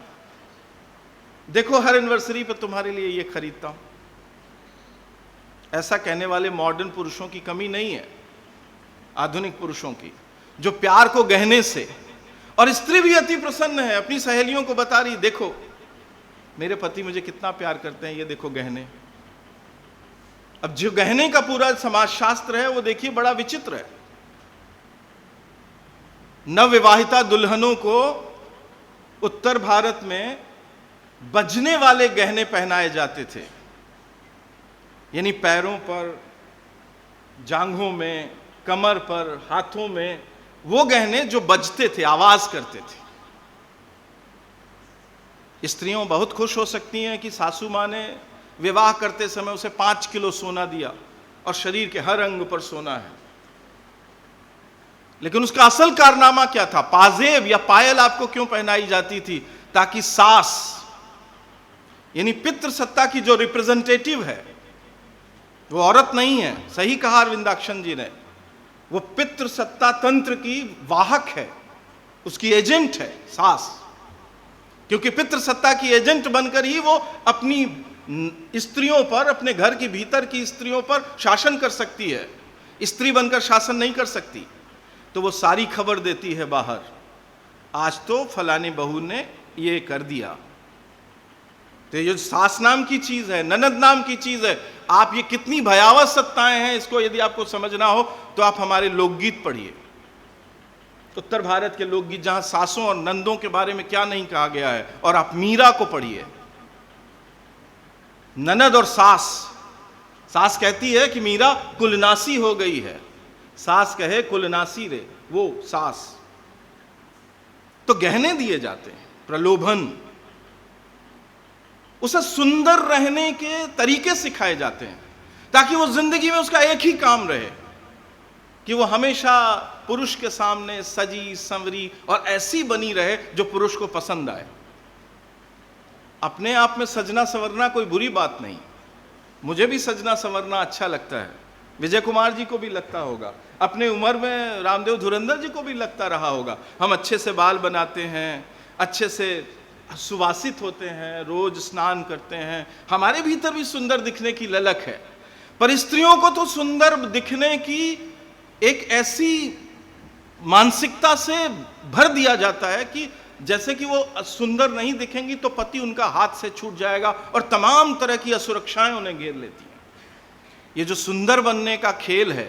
देखो हर एनिवर्सरी पर तुम्हारे लिए यह खरीदता हूं। ऐसा कहने वाले मॉडर्न पुरुषों की कमी नहीं है, आधुनिक पुरुषों की, जो प्यार को गहने से, और स्त्री भी अति प्रसन्न है, अपनी सहेलियों को बता रही, देखो मेरे पति मुझे कितना प्यार करते हैं, ये देखो गहने। अब जो गहने का पूरा समाजशास्त्र है वो देखिए बड़ा विचित्र है। नवविवाहिता दुल्हनों को उत्तर भारत में बजने वाले गहने पहनाए जाते थे, यानी पैरों पर, जांघों में, कमर पर, हाथों में, वो गहने जो बजते थे, आवाज करते थे। स्त्रियों बहुत खुश हो सकती हैं कि सासू मां ने विवाह करते समय उसे 5 किलो सोना दिया और शरीर के हर अंग पर सोना है, लेकिन उसका असल कारनामा क्या था? पाजेब या पायल आपको क्यों पहनाई जाती थी? ताकि सास, यानी पितृसत्ता की जो रिप्रेजेंटेटिव है, वो औरत नहीं है, सही कहा अरविंदाक्षन जी ने, वो पितृसत्ता तंत्र की वाहक है, उसकी एजेंट है सास, क्योंकि पितृसत्ता की एजेंट बनकर ही वो अपनी स्त्रियों पर, अपने घर के भीतर की स्त्रियों पर शासन कर सकती है। स्त्री बनकर शासन नहीं कर सकती, तो वो सारी खबर देती है बाहर, आज तो फलानी बहू ने ये कर दिया। तो ये सास नाम की चीज है, ननद नाम की चीज है। आप ये कितनी भयावह सत्ताएं हैं, इसको यदि आपको समझना हो तो आप हमारे लोकगीत पढ़िए, उत्तर भारत के लोकगीत, जहां सासों और नंदों के बारे में क्या नहीं कहा गया है। और आप मीरा को पढ़िए, ननद और सास, सास कहती है कि मीरा कुलनासी हो गई है, सास कहे कुलनासी रे, वो सास। तो गहने दिए जाते हैं, प्रलोभन, उसे सुंदर रहने के तरीके सिखाए जाते हैं, ताकि वो जिंदगी में उसका एक ही काम रहे कि वो हमेशा पुरुष के सामने सजी संवरी और ऐसी बनी रहे जो पुरुष को पसंद आए। अपने आप में सजना संवरना कोई बुरी बात नहीं, मुझे भी सजना संवरना अच्छा लगता है, विजय कुमार जी को भी लगता होगा, अपने उम्र में रामदेव धुरंधर जी को भी लगता रहा होगा। हम अच्छे से बाल बनाते हैं, अच्छे से सुवासित होते हैं, रोज स्नान करते हैं, हमारे भीतर भी सुंदर दिखने की ललक है। पर स्त्रियों को तो सुंदर दिखने की एक ऐसी मानसिकता से भर दिया जाता है कि जैसे कि वो सुंदर नहीं दिखेंगी तो पति उनका हाथ से छूट जाएगा, और तमाम तरह की असुरक्षाएं उन्हें घेर लेती हैं। ये जो सुंदर बनने का खेल है,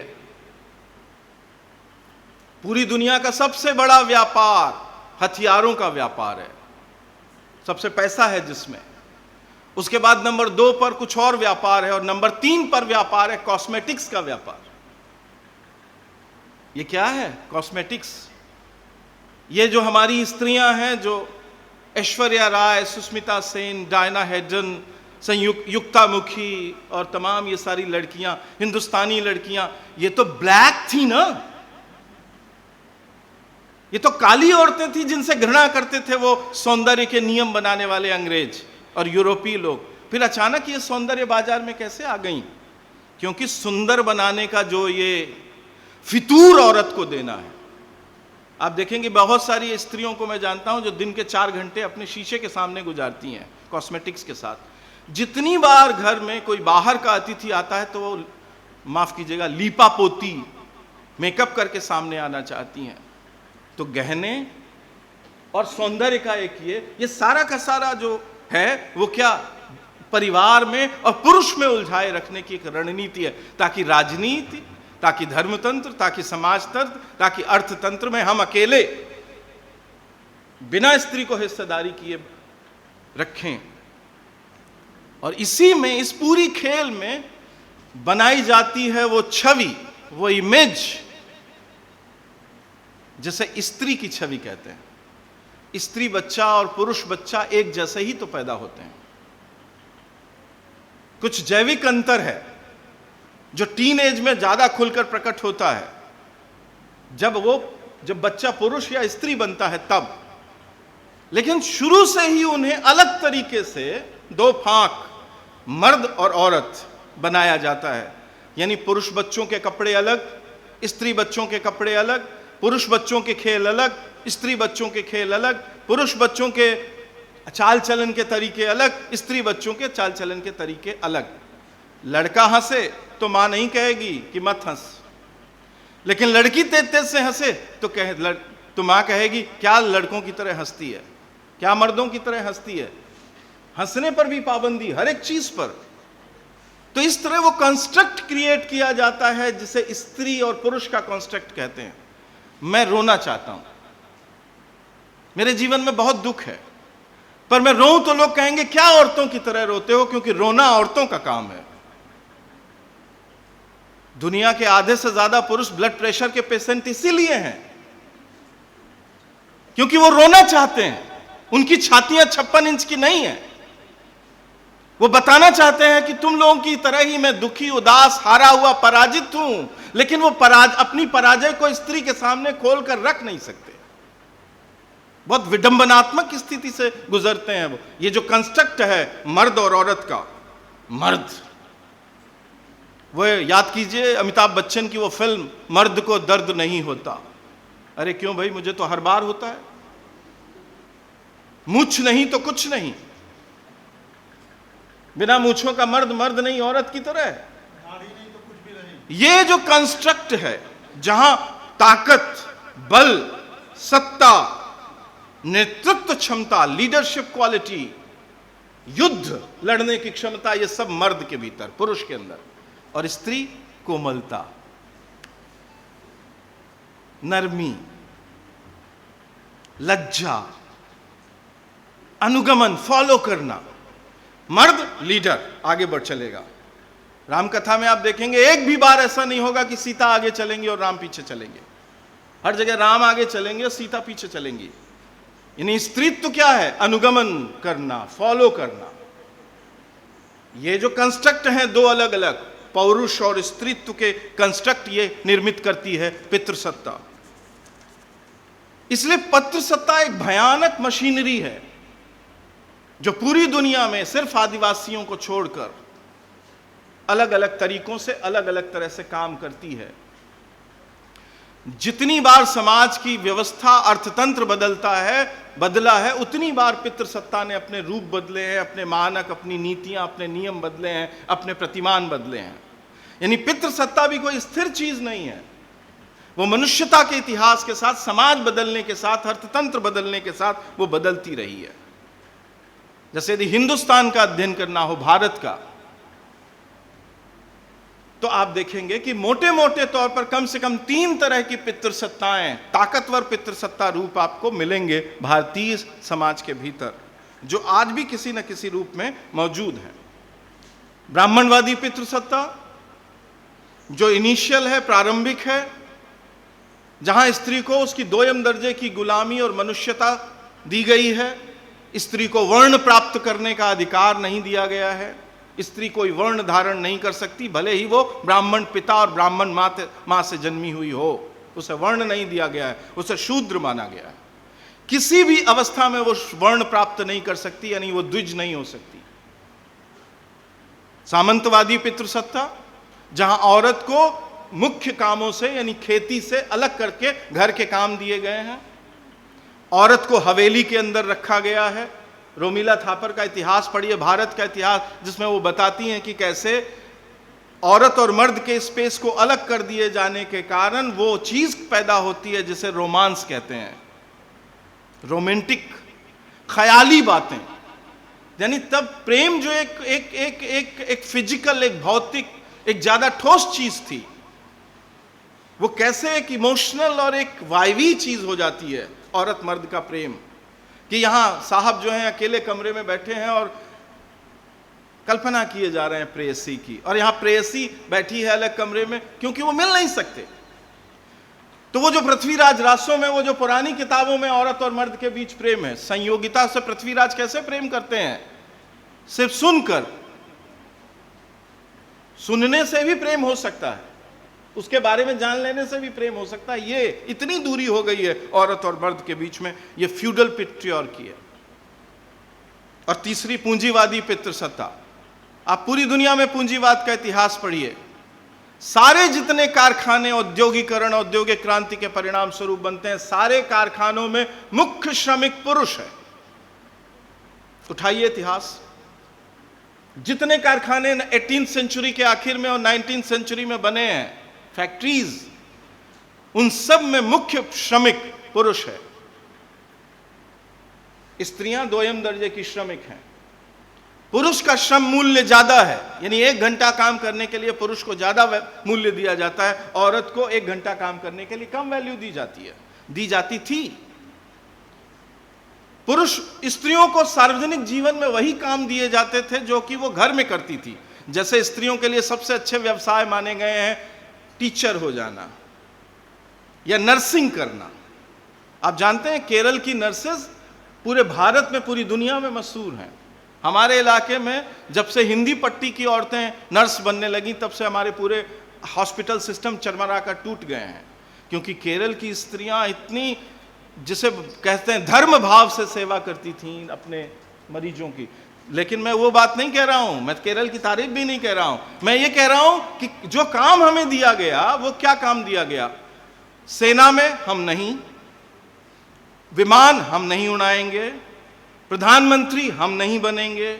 पूरी दुनिया का सबसे बड़ा व्यापार हथियारों का व्यापार है, सबसे पैसा है जिसमें। उसके बाद नंबर 2 पर कुछ और व्यापार है, और नंबर 3 पर व्यापार है कॉस्मेटिक्स का व्यापार। ये क्या है कॉस्मेटिक्स? ये जो हमारी स्त्रियां हैं, जो ऐश्वर्या राय, सुष्मिता सेन, डायना हेडन युक्तामुखी और तमाम ये सारी लड़कियां, हिंदुस्तानी लड़कियां, ये तो ब्लैक थी ना, ये तो काली औरतें थी जिनसे घृणा करते थे वो सौंदर्य के नियम बनाने वाले अंग्रेज और यूरोपीय लोग। फिर अचानक ये सौंदर्य बाजार में कैसे आ गई? क्योंकि सुंदर बनाने का जो ये फितूर औरत को देना है। आप देखेंगे बहुत सारी स्त्रियों को मैं जानता हूं जो दिन के 4 घंटे अपने शीशे के सामने गुजारती हैं कॉस्मेटिक्स के साथ। जितनी बार घर में कोई बाहर का अतिथि आता है तो वो, माफ कीजिएगा, लीपा पोती मेकअप करके सामने आना चाहती हैं। तो गहने और सौंदर्य का एक ये सारा का सारा जो है वो क्या परिवार में और पुरुष में उलझाए रखने की एक रणनीति है, ताकि राजनीति, ताकि धर्मतंत्र, ताकि समाजतंत्र, ताकि अर्थतंत्र में हम अकेले बिना स्त्री को हिस्सेदारी किए रखें। और इसी में, इस पूरी खेल में बनाई जाती है वो छवि, वो इमेज जिसे स्त्री की छवि कहते हैं। स्त्री बच्चा और पुरुष बच्चा एक जैसे ही तो पैदा होते हैं। कुछ जैविक अंतर है जो टीन एज में ज्यादा खुलकर प्रकट होता है, जब बच्चा पुरुष या स्त्री बनता है तब। लेकिन शुरू से ही उन्हें अलग तरीके से 2 फांक, मर्द और औरत, बनाया जाता है। यानी पुरुष बच्चों के कपड़े अलग, स्त्री बच्चों के कपड़े अलग, पुरुष बच्चों के खेल अलग, स्त्री बच्चों के खेल अलग, पुरुष बच्चों के चाल चलन के तरीके अलग, स्त्री बच्चों के चाल चलन के तरीके अलग। लड़का हंसे तो मां नहीं कहेगी कि मत हंस, लेकिन लड़की तेज तेज से हंसे तो मां कहेगी क्या लड़कों की तरह हंसती है, क्या मर्दों की तरह हंसती है। हंसने पर भी पाबंदी, हर एक चीज पर। तो इस तरह वो कंस्ट्रक्ट क्रिएट किया जाता है जिसे स्त्री और पुरुष का कंस्ट्रक्ट कहते हैं। मैं रोना चाहता हूं, मेरे जीवन में बहुत दुख है, पर मैं रोऊं तो लोग कहेंगे क्या औरतों की तरह रोते हो, क्योंकि रोना औरतों का काम है। दुनिया के आधे से ज्यादा पुरुष ब्लड प्रेशर के पेशेंट इसीलिए हैं क्योंकि वो रोना चाहते हैं। उनकी छातियां 56 इंच की नहीं है। वो बताना चाहते हैं कि तुम लोगों की तरह ही मैं दुखी, उदास, हारा हुआ, पराजित हूं, लेकिन वो अपनी पराजय को स्त्री के सामने खोल कर रख नहीं सकते। बहुत विडंबनात्मक स्थिति से गुजरते हैं वो। ये जो कंस्ट्रक्ट है मर्द और औरत का, मर्द, वो याद कीजिए अमिताभ बच्चन की वो फिल्म मर्द को दर्द नहीं होता। अरे क्यों भाई, मुझे तो हर बार होता है। मूछ नहीं तो कुछ नहीं, बिना मूछों का मर्द मर्द नहीं, औरत की तरह है। नहीं तो कुछ भी नहीं। ये जो कंस्ट्रक्ट है जहां ताकत, बल, सत्ता, नेतृत्व क्षमता, लीडरशिप क्वालिटी, युद्ध लड़ने की क्षमता, ये सब मर्द के भीतर, पुरुष के अंदर। और स्त्री कोमलता, नरमी, लज्जा, अनुगमन, फॉलो करना। मर्द लीडर, आगे बढ़ चलेगा। रामकथा में आप देखेंगे एक भी बार ऐसा नहीं होगा कि सीता आगे चलेंगी और राम पीछे चलेंगे। हर जगह राम आगे चलेंगे और सीता पीछे चलेंगी। यानी स्त्रीत्व क्या है? अनुगमन करना, फॉलो करना। ये जो कंस्ट्रक्ट हैं दो अलग अलग, पौरुष और स्त्रीत्व के कंस्ट्रक्ट, ये निर्मित करती है पितृसत्ता। इसलिए पितृसत्ता एक भयानक मशीनरी है जो पूरी दुनिया में सिर्फ आदिवासियों को छोड़कर अलग अलग तरीकों से, अलग अलग तरह से काम करती है। जितनी बार समाज की व्यवस्था, अर्थतंत्र बदला है, उतनी बार पितृसत्ता ने अपने रूप बदले हैं, अपने मानक, अपनी नीतियां, अपने नियम बदले हैं, अपने प्रतिमान बदले हैं। यानी पितृसत्ता भी कोई स्थिर चीज नहीं है। वो मनुष्यता के इतिहास के साथ, समाज बदलने के साथ, अर्थतंत्र बदलने के साथ वो बदलती रही है। जैसे यदि हिंदुस्तान का अध्ययन करना हो, भारत का, तो आप देखेंगे कि मोटे मोटे तौर पर कम से कम 3 तरह की पितृसत्ताएं, ताकतवर पितृसत्ता रूप आपको मिलेंगे भारतीय समाज के भीतर, जो आज भी किसी न किसी रूप में मौजूद है। ब्राह्मणवादी पितृसत्ता जो इनिशियल है, प्रारंभिक है, जहां स्त्री को उसकी 2ym दर्जे की गुलामी और मनुष्यता दी गई है, स्त्री को वर्ण प्राप्त करने का अधिकार नहीं दिया गया है। स्त्री कोई वर्ण धारण नहीं कर सकती, भले ही वो ब्राह्मण पिता और ब्राह्मण मां से जन्मी हुई हो, उसे वर्ण नहीं दिया गया है, उसे शूद्र माना गया है। किसी भी अवस्था में वो वर्ण प्राप्त नहीं कर सकती, यानी वो द्विज नहीं हो सकती। सामंतवादी पितृसत्ता, जहां औरत को मुख्य कामों से यानी खेती से अलग करके घर के काम दिए गए हैं, औरत को हवेली के अंदर रखा गया है। रोमिला थापर का इतिहास पढ़िए, भारत का इतिहास, जिसमें वो बताती हैं कि कैसे औरत और मर्द के स्पेस को अलग कर दिए जाने के कारण वो चीज पैदा होती है जिसे रोमांस कहते हैं, रोमांटिक ख्याली बातें। यानी तब प्रेम जो एक फिजिकल, एक भौतिक, एक ज्यादा ठोस चीज थी, वो कैसे एक इमोशनल और एक वायवी चीज हो जाती है औरत मर्द का प्रेम। कि यहां साहब जो हैं अकेले कमरे में बैठे हैं और कल्पना किए जा रहे हैं प्रेयसी की, और यहां प्रेयसी बैठी है अलग कमरे में, क्योंकि वो मिल नहीं सकते। तो वो जो पृथ्वीराज रासों में, वो जो पुरानी किताबों में औरत और मर्द के बीच प्रेम है, संयोगिता से पृथ्वीराज कैसे प्रेम करते हैं? सिर्फ सुनकर, सुनने से भी प्रेम हो सकता है, उसके बारे में जान लेने से भी प्रेम हो सकता है। ये इतनी दूरी हो गई है औरत और मर्द के बीच में, ये फ्यूडल पैट्रियार्की है। और तीसरी पूंजीवादी पितृसत्ता। आप पूरी दुनिया में पूंजीवाद का इतिहास पढ़िए, सारे जितने कारखाने औद्योगिकरण, औद्योगिक क्रांति के परिणाम स्वरूप बनते हैं, सारे कारखानों में मुख्य श्रमिक पुरुष है। उठाइए इतिहास, जितने कारखाने 18th सेंचुरी के आखिर में और 19th सेंचुरी में बने हैं, फैक्ट्रीज, उन सब में मुख्य श्रमिक पुरुष है। स्त्रियां दोयम दर्जे की श्रमिक हैं। पुरुष का श्रम मूल्य ज्यादा है, यानी 1 घंटा काम करने के लिए पुरुष को ज्यादा मूल्य दिया जाता है, औरत को 1 घंटा काम करने के लिए कम वैल्यू दी जाती है, दी जाती थी। पुरुष स्त्रियों को सार्वजनिक जीवन में वही काम दिए जाते थे जो कि वो घर में करती थी। जैसे स्त्रियों के लिए सबसे अच्छे व्यवसाय माने गए हैं टीचर हो जाना या नर्सिंग करना। आप जानते हैं केरल की नर्सेज पूरे भारत में, पूरी दुनिया में मशहूर हैं। हमारे इलाके में जब से हिंदी पट्टी की औरतें नर्स बनने लगी, तब से हमारे पूरे हॉस्पिटल सिस्टम चरमरा कर टूट गए हैं, क्योंकि केरल की स्त्रियां इतनी, जिसे कहते हैं धर्म भाव से सेवा करती थीं अपने मरीजों की। लेकिन मैं वो बात नहीं कह रहा हूं, मैं केरल की तारीफ भी नहीं कह रहा हूं, मैं ये कह रहा हूं कि जो काम हमें दिया गया, वो क्या काम दिया गया? सेना में हम नहीं, विमान हम नहीं उड़ाएंगे, प्रधानमंत्री हम नहीं बनेंगे,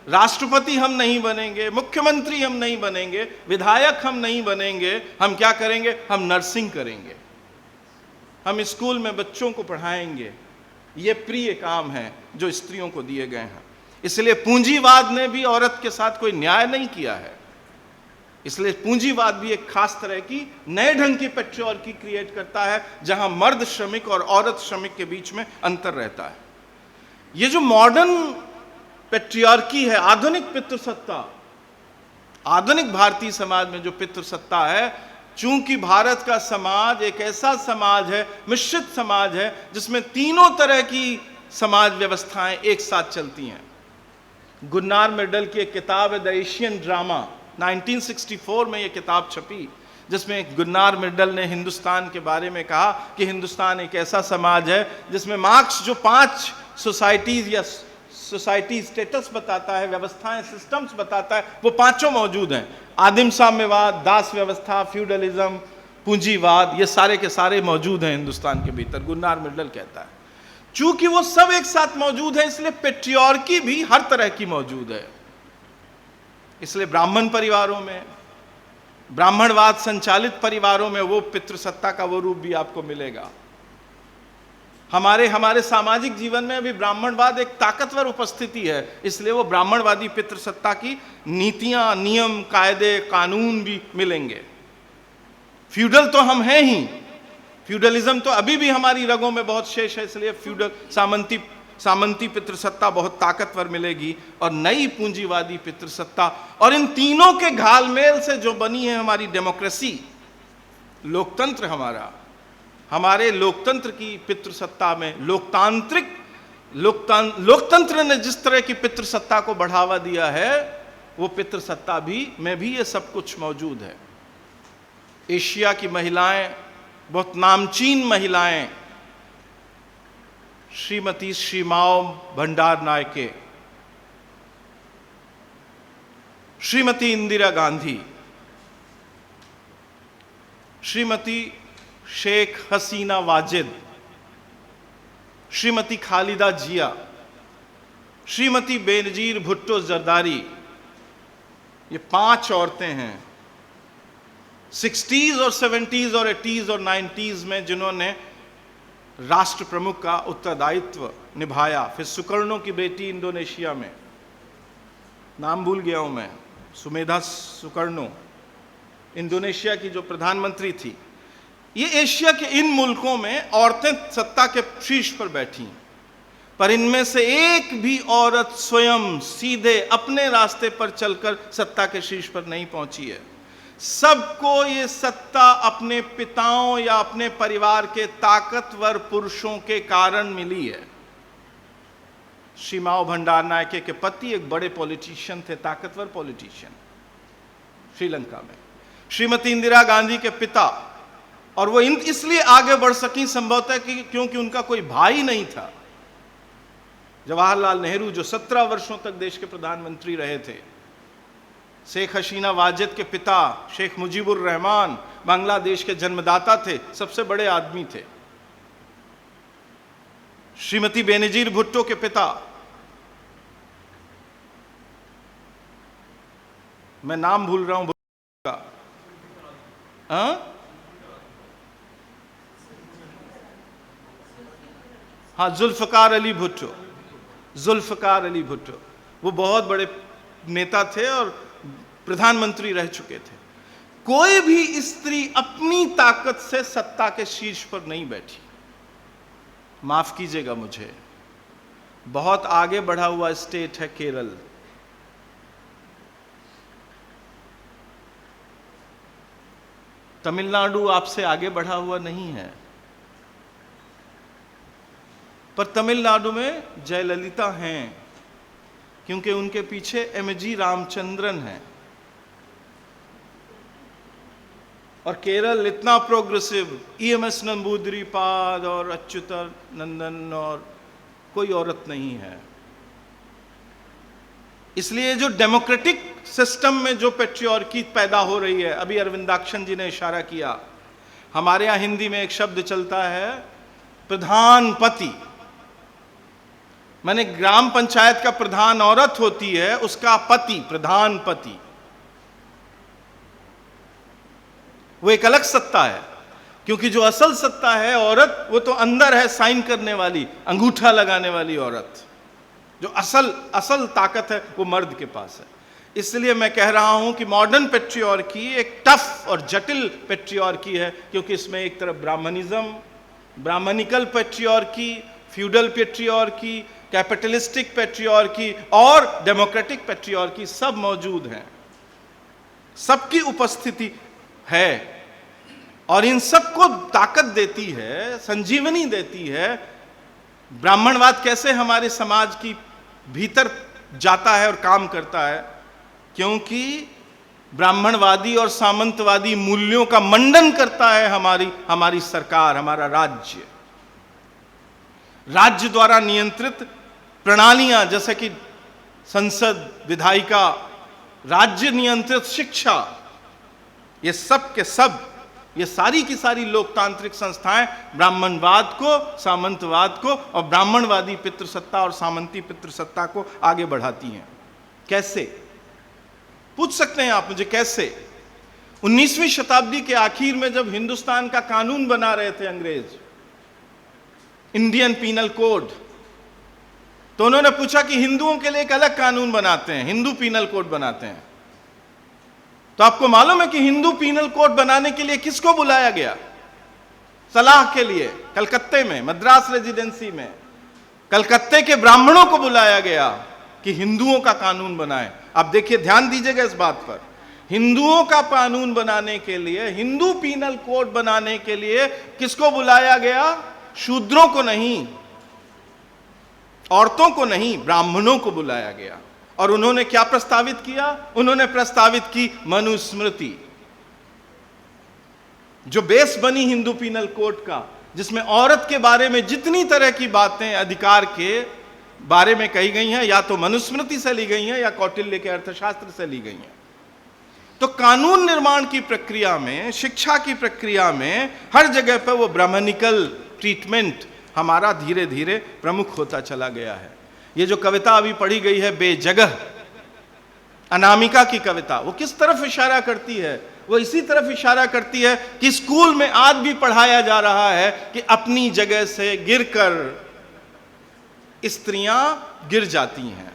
राष्ट्रपति हम नहीं बनेंगे, मुख्यमंत्री हम नहीं बनेंगे, विधायक हम नहीं बनेंगे। हम क्या करेंगे? हम नर्सिंग करेंगे, हम स्कूल में बच्चों को पढ़ाएंगे। ये प्रिय काम है जो स्त्रियों को दिए गए हैं। इसलिए पूंजीवाद ने भी औरत के साथ कोई न्याय नहीं किया है। इसलिए पूंजीवाद भी एक खास तरह की नए ढंग की पैट्रियार्की क्रिएट करता है, जहां मर्द श्रमिक और औरत श्रमिक के बीच में अंतर रहता है। ये जो मॉडर्न पैट्रियार्की है, आधुनिक पितृसत्ता, आधुनिक भारतीय समाज में जो पितृसत्ता है, चूंकि भारत का समाज एक ऐसा समाज है, मिश्रित समाज है, जिसमें तीनों तरह की समाज व्यवस्थाएं एक साथ चलती हैं। गुन्नार मिर्डल की एक किताब है द एशियन ड्रामा, 1964 में ये किताब छपी, जिसमें गुन्नार मिर्डल ने हिंदुस्तान के बारे में कहा कि हिंदुस्तान एक ऐसा समाज है जिसमें मार्क्स जो 5 सोसाइटीज या सोसाइटी स्टेटस बताता है, व्यवस्थाएं, सिस्टम्स बताता है, वो 5 मौजूद हैं। आदिम साम्यवाद, दास व्यवस्था, फ्यूडलिज्म, पूंजीवाद, ये सारे के सारे मौजूद हैं हिंदुस्तान के भीतर, गुन्नार मिर्डल कहता है। चूंकि वो सब एक साथ मौजूद है, इसलिए पैट्रियार्की भी हर तरह की मौजूद है। इसलिए ब्राह्मण परिवारों में, ब्राह्मणवाद संचालित परिवारों में वो पितृसत्ता का वो रूप भी आपको मिलेगा। हमारे सामाजिक जीवन में भी ब्राह्मणवाद एक ताकतवर उपस्थिति है, इसलिए वो ब्राह्मणवादी पितृसत्ता की नीतियां, नियम, कायदे, कानून भी मिलेंगे। फ्यूडल तो हम हैं ही, फ्यूडलिज्म तो अभी भी हमारी रगों में बहुत शेष है, इसलिए फ्यूडल सामंती पितृसत्ता बहुत ताकतवर मिलेगी, और नई पूंजीवादी पितृसत्ता, और इन तीनों के घालमेल से जो बनी है हमारी डेमोक्रेसी, लोकतंत्र हमारे लोकतंत्र की पितृसत्ता में लोकतांत्रिक लोकतंत्र ने जिस तरह की पितृसत्ता को बढ़ावा दिया है, वो पितृसत्ता में भी ये सब कुछ मौजूद है। एशिया की महिलाएं, बहुत नामचीन महिलाएं, श्रीमती श्रीमाओ भंडारनायके, श्रीमती इंदिरा गांधी, श्रीमती शेख हसीना वाजिद, श्रीमती खालिदा जिया, श्रीमती बेनजीर भुट्टो जरदारी, ये 5 औरतें हैं 60s और 70s और 80s और 90s में जिन्होंने राष्ट्र प्रमुख का उत्तरदायित्व निभाया। फिर सुकर्णो की बेटी इंडोनेशिया में, नाम भूल गया हूं मैं, सुमेधा सुकर्णो, इंडोनेशिया की जो प्रधानमंत्री थी। ये एशिया के इन मुल्कों में औरतें सत्ता के शीर्ष पर बैठी, पर इनमें से एक भी औरत स्वयं सीधे अपने रास्ते पर चलकर सत्ता के शीर्ष पर नहीं पहुंची है। सबको ये सत्ता अपने पिताओं या अपने परिवार के ताकतवर पुरुषों के कारण मिली है। श्रीमाओ भंडारनायके के पति एक बड़े पॉलिटिशियन थे, ताकतवर पॉलिटिशियन श्रीलंका में। श्रीमती इंदिरा गांधी के पिता, और वो इसलिए आगे बढ़ सकी संभवतः क्योंकि उनका कोई भाई नहीं था। जवाहरलाल नेहरू जो 17 वर्षों तक देश के प्रधानमंत्री रहे थे। शेख हसीना वाजिद के पिता शेख मुजीबुर रहमान बांग्लादेश के जन्मदाता थे, सबसे बड़े आदमी थे। श्रीमती बेनजीर भुट्टो के पिता, मैं नाम भूल रहा हूं भुट्टो का, हाँ, जुल्फकार अली भुट्टो, जुल्फकार अली भुट्टो, वो बहुत बड़े नेता थे और प्रधानमंत्री रह चुके थे। कोई भी स्त्री अपनी ताकत से सत्ता के शीर्ष पर नहीं बैठी। माफ कीजिएगा मुझे, बहुत आगे बढ़ा हुआ स्टेट है केरल। तमिलनाडु आपसे आगे बढ़ा हुआ नहीं है, पर तमिलनाडु में जयललिता हैं क्योंकि उनके पीछे एमजी रामचंद्रन है। और केरल इतना प्रोग्रेसिव, ईएमएस नंबूदिरीपाद और अच्युतानंदन और कोई औरत नहीं है। इसलिए जो डेमोक्रेटिक सिस्टम में जो पेट्रियार्की पैदा हो रही है, अभी अरविंदाक्षन जी ने इशारा किया, हमारे यहां हिंदी में एक शब्द चलता है प्रधानपति। माने ग्राम पंचायत का प्रधान औरत होती है, उसका पति प्रधानपति, वो एक अलग सत्ता है। क्योंकि जो असल सत्ता है औरत, वो तो अंदर है, साइन करने वाली, अंगूठा लगाने वाली औरत। जो असल ताकत है वो मर्द के पास है। इसलिए मैं कह रहा हूं कि मॉडर्न पेट्रियार्की एक टफ और जटिल पेट्रियार्की है, क्योंकि इसमें एक तरफ brahminism, brahminical patriarchy, feudal patriarchy, capitalistic patriarchy और डेमोक्रेटिक पेट्रियार्की सब मौजूद हैं, सबकी उपस्थिति है। और इन सबको ताकत देती है, संजीवनी देती है। ब्राह्मणवाद कैसे हमारे समाज की भीतर जाता है और काम करता है? क्योंकि ब्राह्मणवादी और सामंतवादी मूल्यों का मंडन करता है हमारी सरकार, हमारा राज्य द्वारा नियंत्रित प्रणालियां, जैसे कि संसद, विधायिका, राज्य नियंत्रित शिक्षा, ये सब के सब, ये सारी की सारी लोकतांत्रिक संस्थाएं ब्राह्मणवाद को, सामंतवाद को और ब्राह्मणवादी पितृसत्ता और सामंती पितृसत्ता को आगे बढ़ाती हैं। कैसे? पूछ सकते हैं आप मुझे, कैसे? 19वीं शताब्दी के आखिर में जब हिंदुस्तान का कानून बना रहे थे अंग्रेज, इंडियन पीनल कोड, तो उन्होंने पूछा कि हिंदुओं के लिए एक अलग कानून बनाते हैं, हिंदू पीनल कोड बनाते हैं। तो आपको मालूम है कि हिंदू पीनल कोड बनाने के लिए किसको बुलाया गया? सलाह के लिए कलकत्ते में, मद्रास रेजिडेंसी में कलकत्ते के ब्राह्मणों को बुलाया गया कि हिंदुओं का कानून बनाएं। अब देखिए, ध्यान दीजिएगा इस बात पर, हिंदुओं का कानून बनाने के लिए, हिंदू पीनल कोड बनाने के लिए किसको बुलाया गया? शूद्रों को नहीं, औरतों को नहीं, ब्राह्मणों को बुलाया गया। और उन्होंने क्या प्रस्तावित किया? उन्होंने प्रस्तावित की मनुस्मृति, जो बेस बनी हिंदू पीनल कोड का, जिसमें औरत के बारे में जितनी तरह की बातें अधिकार के बारे में कही गई हैं, या तो मनुस्मृति से ली गई हैं या कौटिल्य के अर्थशास्त्र से ली गई हैं। तो कानून निर्माण की प्रक्रिया में, शिक्षा की प्रक्रिया में हर जगह पर वो ब्राह्मणिकल ट्रीटमेंट हमारा धीरे धीरे प्रमुख होता चला गया है। ये जो कविता अभी पढ़ी गई है बेजगह, अनामिका की कविता, वो किस तरफ इशारा करती है? वो इसी तरफ इशारा करती है कि स्कूल में आज भी पढ़ाया जा रहा है कि अपनी जगह से गिरकर स्त्रियां गिर जाती हैं।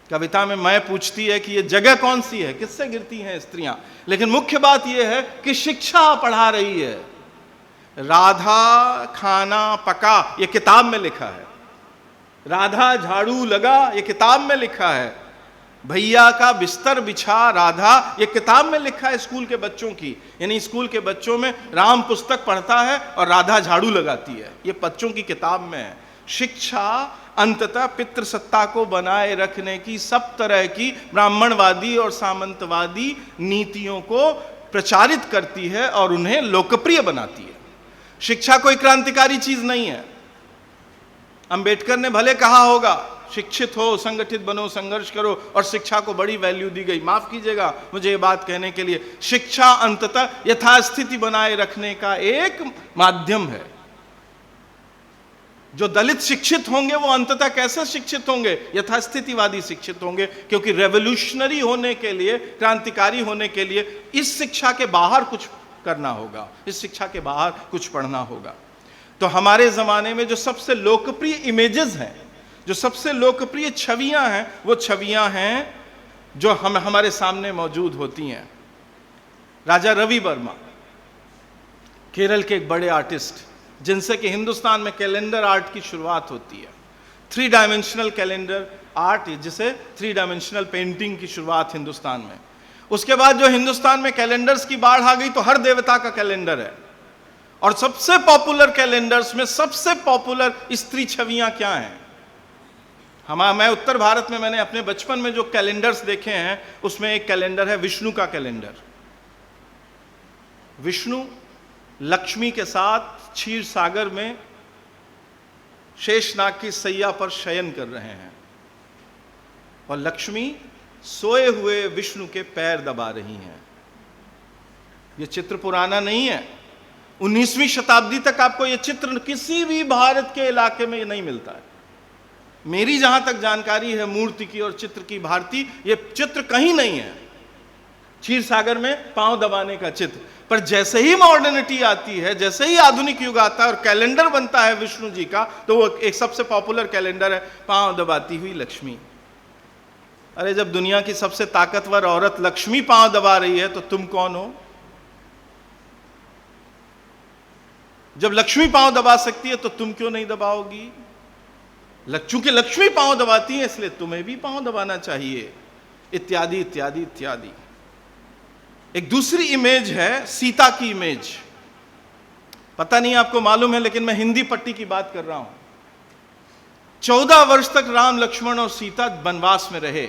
कविता में मैं पूछती है कि ये जगह कौन सी है, किससे गिरती हैं स्त्रियां? लेकिन मुख्य बात यह है कि शिक्षा पढ़ा रही है। राधा खाना पका, ये किताब में लिखा है। राधा झाड़ू लगा, ये किताब में लिखा है। भैया का बिस्तर बिछा राधा, ये किताब में लिखा है स्कूल के बच्चों की। यानी स्कूल के बच्चों में राम पुस्तक पढ़ता है और राधा झाड़ू लगाती है, ये बच्चों की किताब में है। शिक्षा अंततः पितृसत्ता को बनाए रखने की सब तरह की ब्राह्मणवादी और सामंतवादी नीतियों को प्रचारित करती है और उन्हें लोकप्रिय बनाती है। शिक्षा कोई क्रांतिकारी चीज नहीं है। अंबेडकर ने भले कहा होगा शिक्षित हो, संगठित बनो, संघर्ष करो, और शिक्षा को बड़ी वैल्यू दी गई। माफ कीजिएगा मुझे ये बात कहने के लिए, शिक्षा अंततः यथास्थिति बनाए रखने का एक माध्यम है। जो दलित शिक्षित होंगे वो अंततः कैसे शिक्षित होंगे? यथास्थितिवादी शिक्षित होंगे, क्योंकि रेवोल्यूशनरी होने के लिए, क्रांतिकारी होने के लिए इस शिक्षा के बाहर कुछ करना होगा, इस शिक्षा के बाहर कुछ पढ़ना होगा। तो हमारे जमाने में जो सबसे लोकप्रिय इमेजेस हैं, जो सबसे लोकप्रिय छवियां हैं, वो छवियां हैं जो हमारे सामने मौजूद होती हैं। राजा रवि वर्मा, केरल के एक बड़े आर्टिस्ट, जिनसे कि हिंदुस्तान में कैलेंडर आर्ट की शुरुआत होती है। 3 डायमेंशनल कैलेंडर आर्ट, जिसे 3 डायमेंशनल पेंटिंग की शुरुआत हिंदुस्तान में। उसके बाद जो हिंदुस्तान में कैलेंडर्स की बाढ़ आ गई तो हर देवता का कैलेंडर है। और सबसे पॉपुलर कैलेंडर्स में सबसे पॉपुलर स्त्री छवियां क्या हैं? मैं उत्तर भारत में, मैंने अपने बचपन में जो कैलेंडर्स देखे हैं उसमें एक कैलेंडर है विष्णु का कैलेंडर। विष्णु लक्ष्मी के साथ क्षीर सागर में शेषनाग की सैया पर शयन कर रहे हैं और लक्ष्मी सोए हुए विष्णु के पैर दबा रही हैं। यह चित्र पुराना नहीं है, 19वीं शताब्दी तक आपको यह चित्र किसी भी भारत के इलाके में नहीं मिलता है। मेरी जहां तक जानकारी है मूर्ति की और चित्र की, भारतीय यह चित्र कहीं नहीं है, क्षीर सागर में पांव दबाने का चित्र। पर जैसे ही मॉडर्निटी आती है, जैसे ही आधुनिक युग आता है और कैलेंडर बनता है विष्णु जी का, तो वो एक सबसे पॉपुलर कैलेंडर है पांव दबाती हुई लक्ष्मी। अरे जब दुनिया की सबसे ताकतवर औरत लक्ष्मी पांव दबा रही है तो तुम कौन हो? जब लक्ष्मी पांव दबा सकती है तो तुम क्यों नहीं दबाओगी? चूंकि लक्ष्मी पांव दबाती है इसलिए तुम्हें भी पांव दबाना चाहिए, इत्यादि इत्यादि इत्यादि। एक दूसरी इमेज है सीता की इमेज। पता नहीं आपको मालूम है, लेकिन मैं हिंदी पट्टी की बात कर रहा हूं। 14 वर्ष तक राम, लक्ष्मण और सीता वनवास में रहे।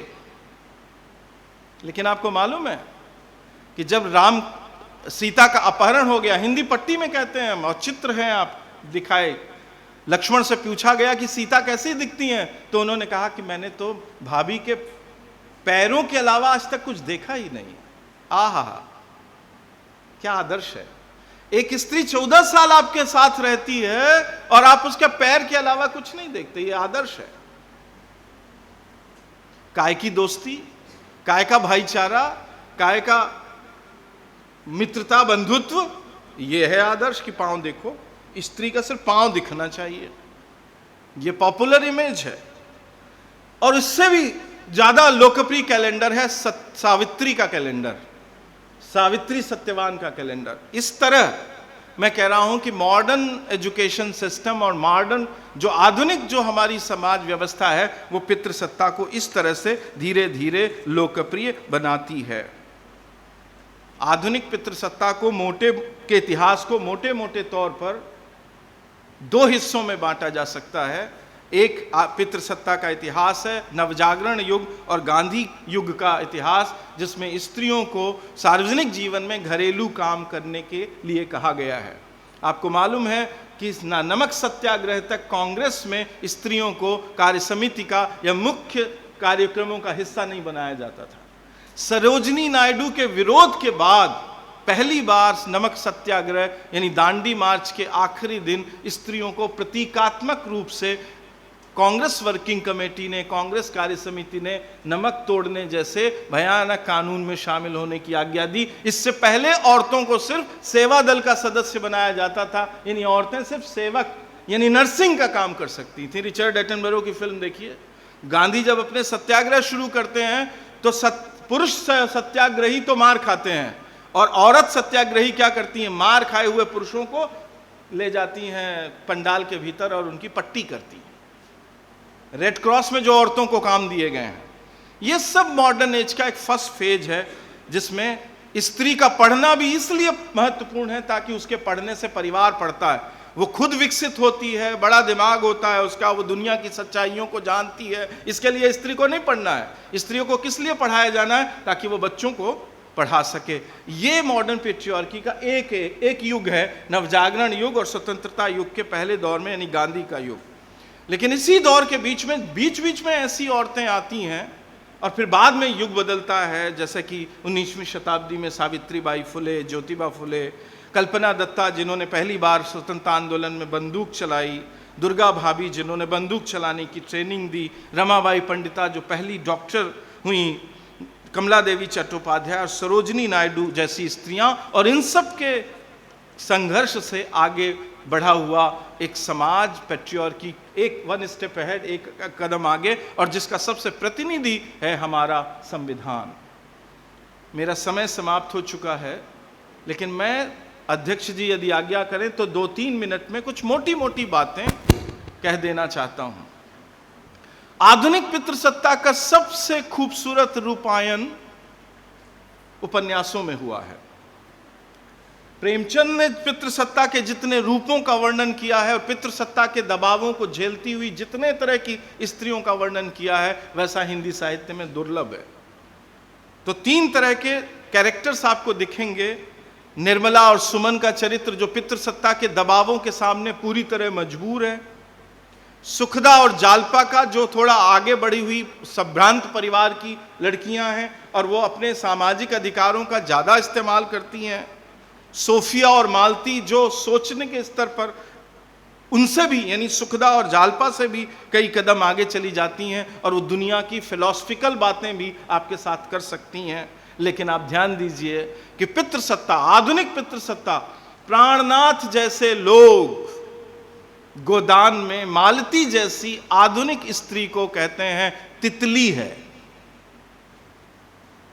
लेकिन आपको मालूम है कि जब राम सीता का अपहरण हो गया, हिंदी पट्टी में कहते हैं हम, और चित्र हैं आप दिखाए, लक्ष्मण से पूछा गया कि सीता कैसी दिखती हैं, तो उन्होंने कहा कि मैंने तो भाभी के पैरों के अलावा आज तक कुछ देखा ही नहीं। आहा, क्या आदर्श है। एक स्त्री 14 साल आपके साथ रहती है और आप उसके पैर के अलावा कुछ नहीं देखते, ये आदर्श है। काय की दोस्ती, काय का भाईचारा, काय का मित्रता, बंधुत्व, ये है आदर्श कि पांव देखो, स्त्री का सिर्फ पांव दिखना चाहिए। ये पॉपुलर इमेज है। और इससे भी ज्यादा लोकप्रिय कैलेंडर है सावित्री का कैलेंडर, सावित्री सत्यवान का कैलेंडर। इस तरह मैं कह रहा हूं कि मॉडर्न एजुकेशन सिस्टम और मॉडर्न जो आधुनिक जो हमारी समाज व्यवस्था है वो पितृसत्ता को इस तरह से धीरे धीरे लोकप्रिय बनाती है। आधुनिक पितृसत्ता को के इतिहास को मोटे मोटे तौर पर 2 हिस्सों में बांटा जा सकता है। एक पितृसत्ता का इतिहास है, नवजागरण युग और गांधी युग का इतिहास, जिसमें स्त्रियों को सार्वजनिक जीवन में घरेलू काम करने के लिए कहा गया है। आपको मालूम है कि नमक सत्याग्रह तक कांग्रेस में स्त्रियों को कार्य समिति का या मुख्य कार्यक्रमों का हिस्सा नहीं बनाया जाता था। सरोजिनी नायडू के विरोध के बाद पहली बार नमक सत्याग्रह यानी दांडी मार्च के आखिरी दिन स्त्रियों को प्रतीकात्मक रूप से कांग्रेस वर्किंग कमेटी ने, कांग्रेस कार्य समिति ने नमक तोड़ने जैसे भयानक कानून में शामिल होने की आज्ञा दी। इससे पहले औरतों को सिर्फ सेवा दल का सदस्य बनाया जाता था, यानी औरतें सिर्फ सेवक यानी नर्सिंग का काम कर सकती थी। रिचर्ड एटनबरो की फिल्म देखिए। गांधी जब अपने सत्याग्रह शुरू करते हैं तो पुरुष सत्याग्रही तो मार खाते हैं और औरत सत्याग्रही क्या करती हैं, मार खाए हुए पुरुषों को ले जाती हैं पंडाल के भीतर और उनकी पट्टी करती हैं। रेड क्रॉस में जो औरतों को काम दिए गए हैं, ये सब मॉडर्न एज का एक फर्स्ट फेज है, जिसमें स्त्री का पढ़ना भी इसलिए महत्वपूर्ण है ताकि उसके पढ़ने से परिवार पढ़ता है, वो खुद विकसित होती है, बड़ा दिमाग होता है उसका, वो दुनिया की सच्चाइयों को जानती है। इसके लिए स्त्री को नहीं पढ़ना है। स्त्रियों को किस लिए पढ़ाया जाना है? ताकि वो बच्चों को पढ़ा सके। ये मॉडर्न पेट्रियार्की का एक युग है, नवजागरण युग और स्वतंत्रता युग के पहले दौर में, यानी गांधी का युग। लेकिन इसी दौर के बीच में ऐसी औरतें आती हैं और फिर बाद में युग बदलता है, जैसे कि 19वीं शताब्दी में सावित्रीबाई फुले, ज्योतिबा फुले, कल्पना दत्ता जिन्होंने पहली बार स्वतंत्रता आंदोलन में बंदूक चलाई, दुर्गा भाभी जिन्होंने बंदूक चलाने की ट्रेनिंग दी, रमाबाई पंडिता जो पहली डॉक्टर हुई, कमला देवी चट्टोपाध्याय और सरोजिनी नायडू जैसी स्त्रियां, और इन सब के संघर्ष से आगे बढ़ा हुआ एक समाज पेट्रियार्की, एक वन स्टेप अहेड, एक कदम आगे, और जिसका सबसे प्रतिनिधि है हमारा संविधान। मेरा समय समाप्त हो चुका है, लेकिन मैं अध्यक्ष जी यदि आज्ञा करें तो 2-3 मिनट में कुछ मोटी मोटी बातें कह देना चाहता हूं। आधुनिक पितृसत्ता का सबसे खूबसूरत रूपायन उपन्यासों में हुआ है। प्रेमचंद ने पितृसत्ता के जितने रूपों का वर्णन किया है और पितृसत्ता के दबावों को झेलती हुई जितने तरह की स्त्रियों का वर्णन किया है, वैसा हिंदी साहित्य में दुर्लभ है। तो 3 तरह के कैरेक्टर्स आपको दिखेंगे। निर्मला और सुमन का चरित्र जो पितृसत्ता के दबावों के सामने पूरी तरह मजबूर है। सुखदा और जालपा का जो थोड़ा आगे बढ़ी हुई संभ्रांत परिवार की लड़कियां हैं और वो अपने सामाजिक अधिकारों का ज़्यादा इस्तेमाल करती हैं। सोफिया और मालती जो सोचने के स्तर पर उनसे भी, यानी सुखदा और जालपा से भी कई कदम आगे चली जाती हैं और वो दुनिया की फिलॉसफिकल बातें भी आपके साथ कर सकती हैं। लेकिन आप ध्यान दीजिए कि पितृसत्ता, आधुनिक पितृसत्ता, प्राणनाथ जैसे लोग गोदान में मालती जैसी आधुनिक स्त्री को कहते हैं तितली है।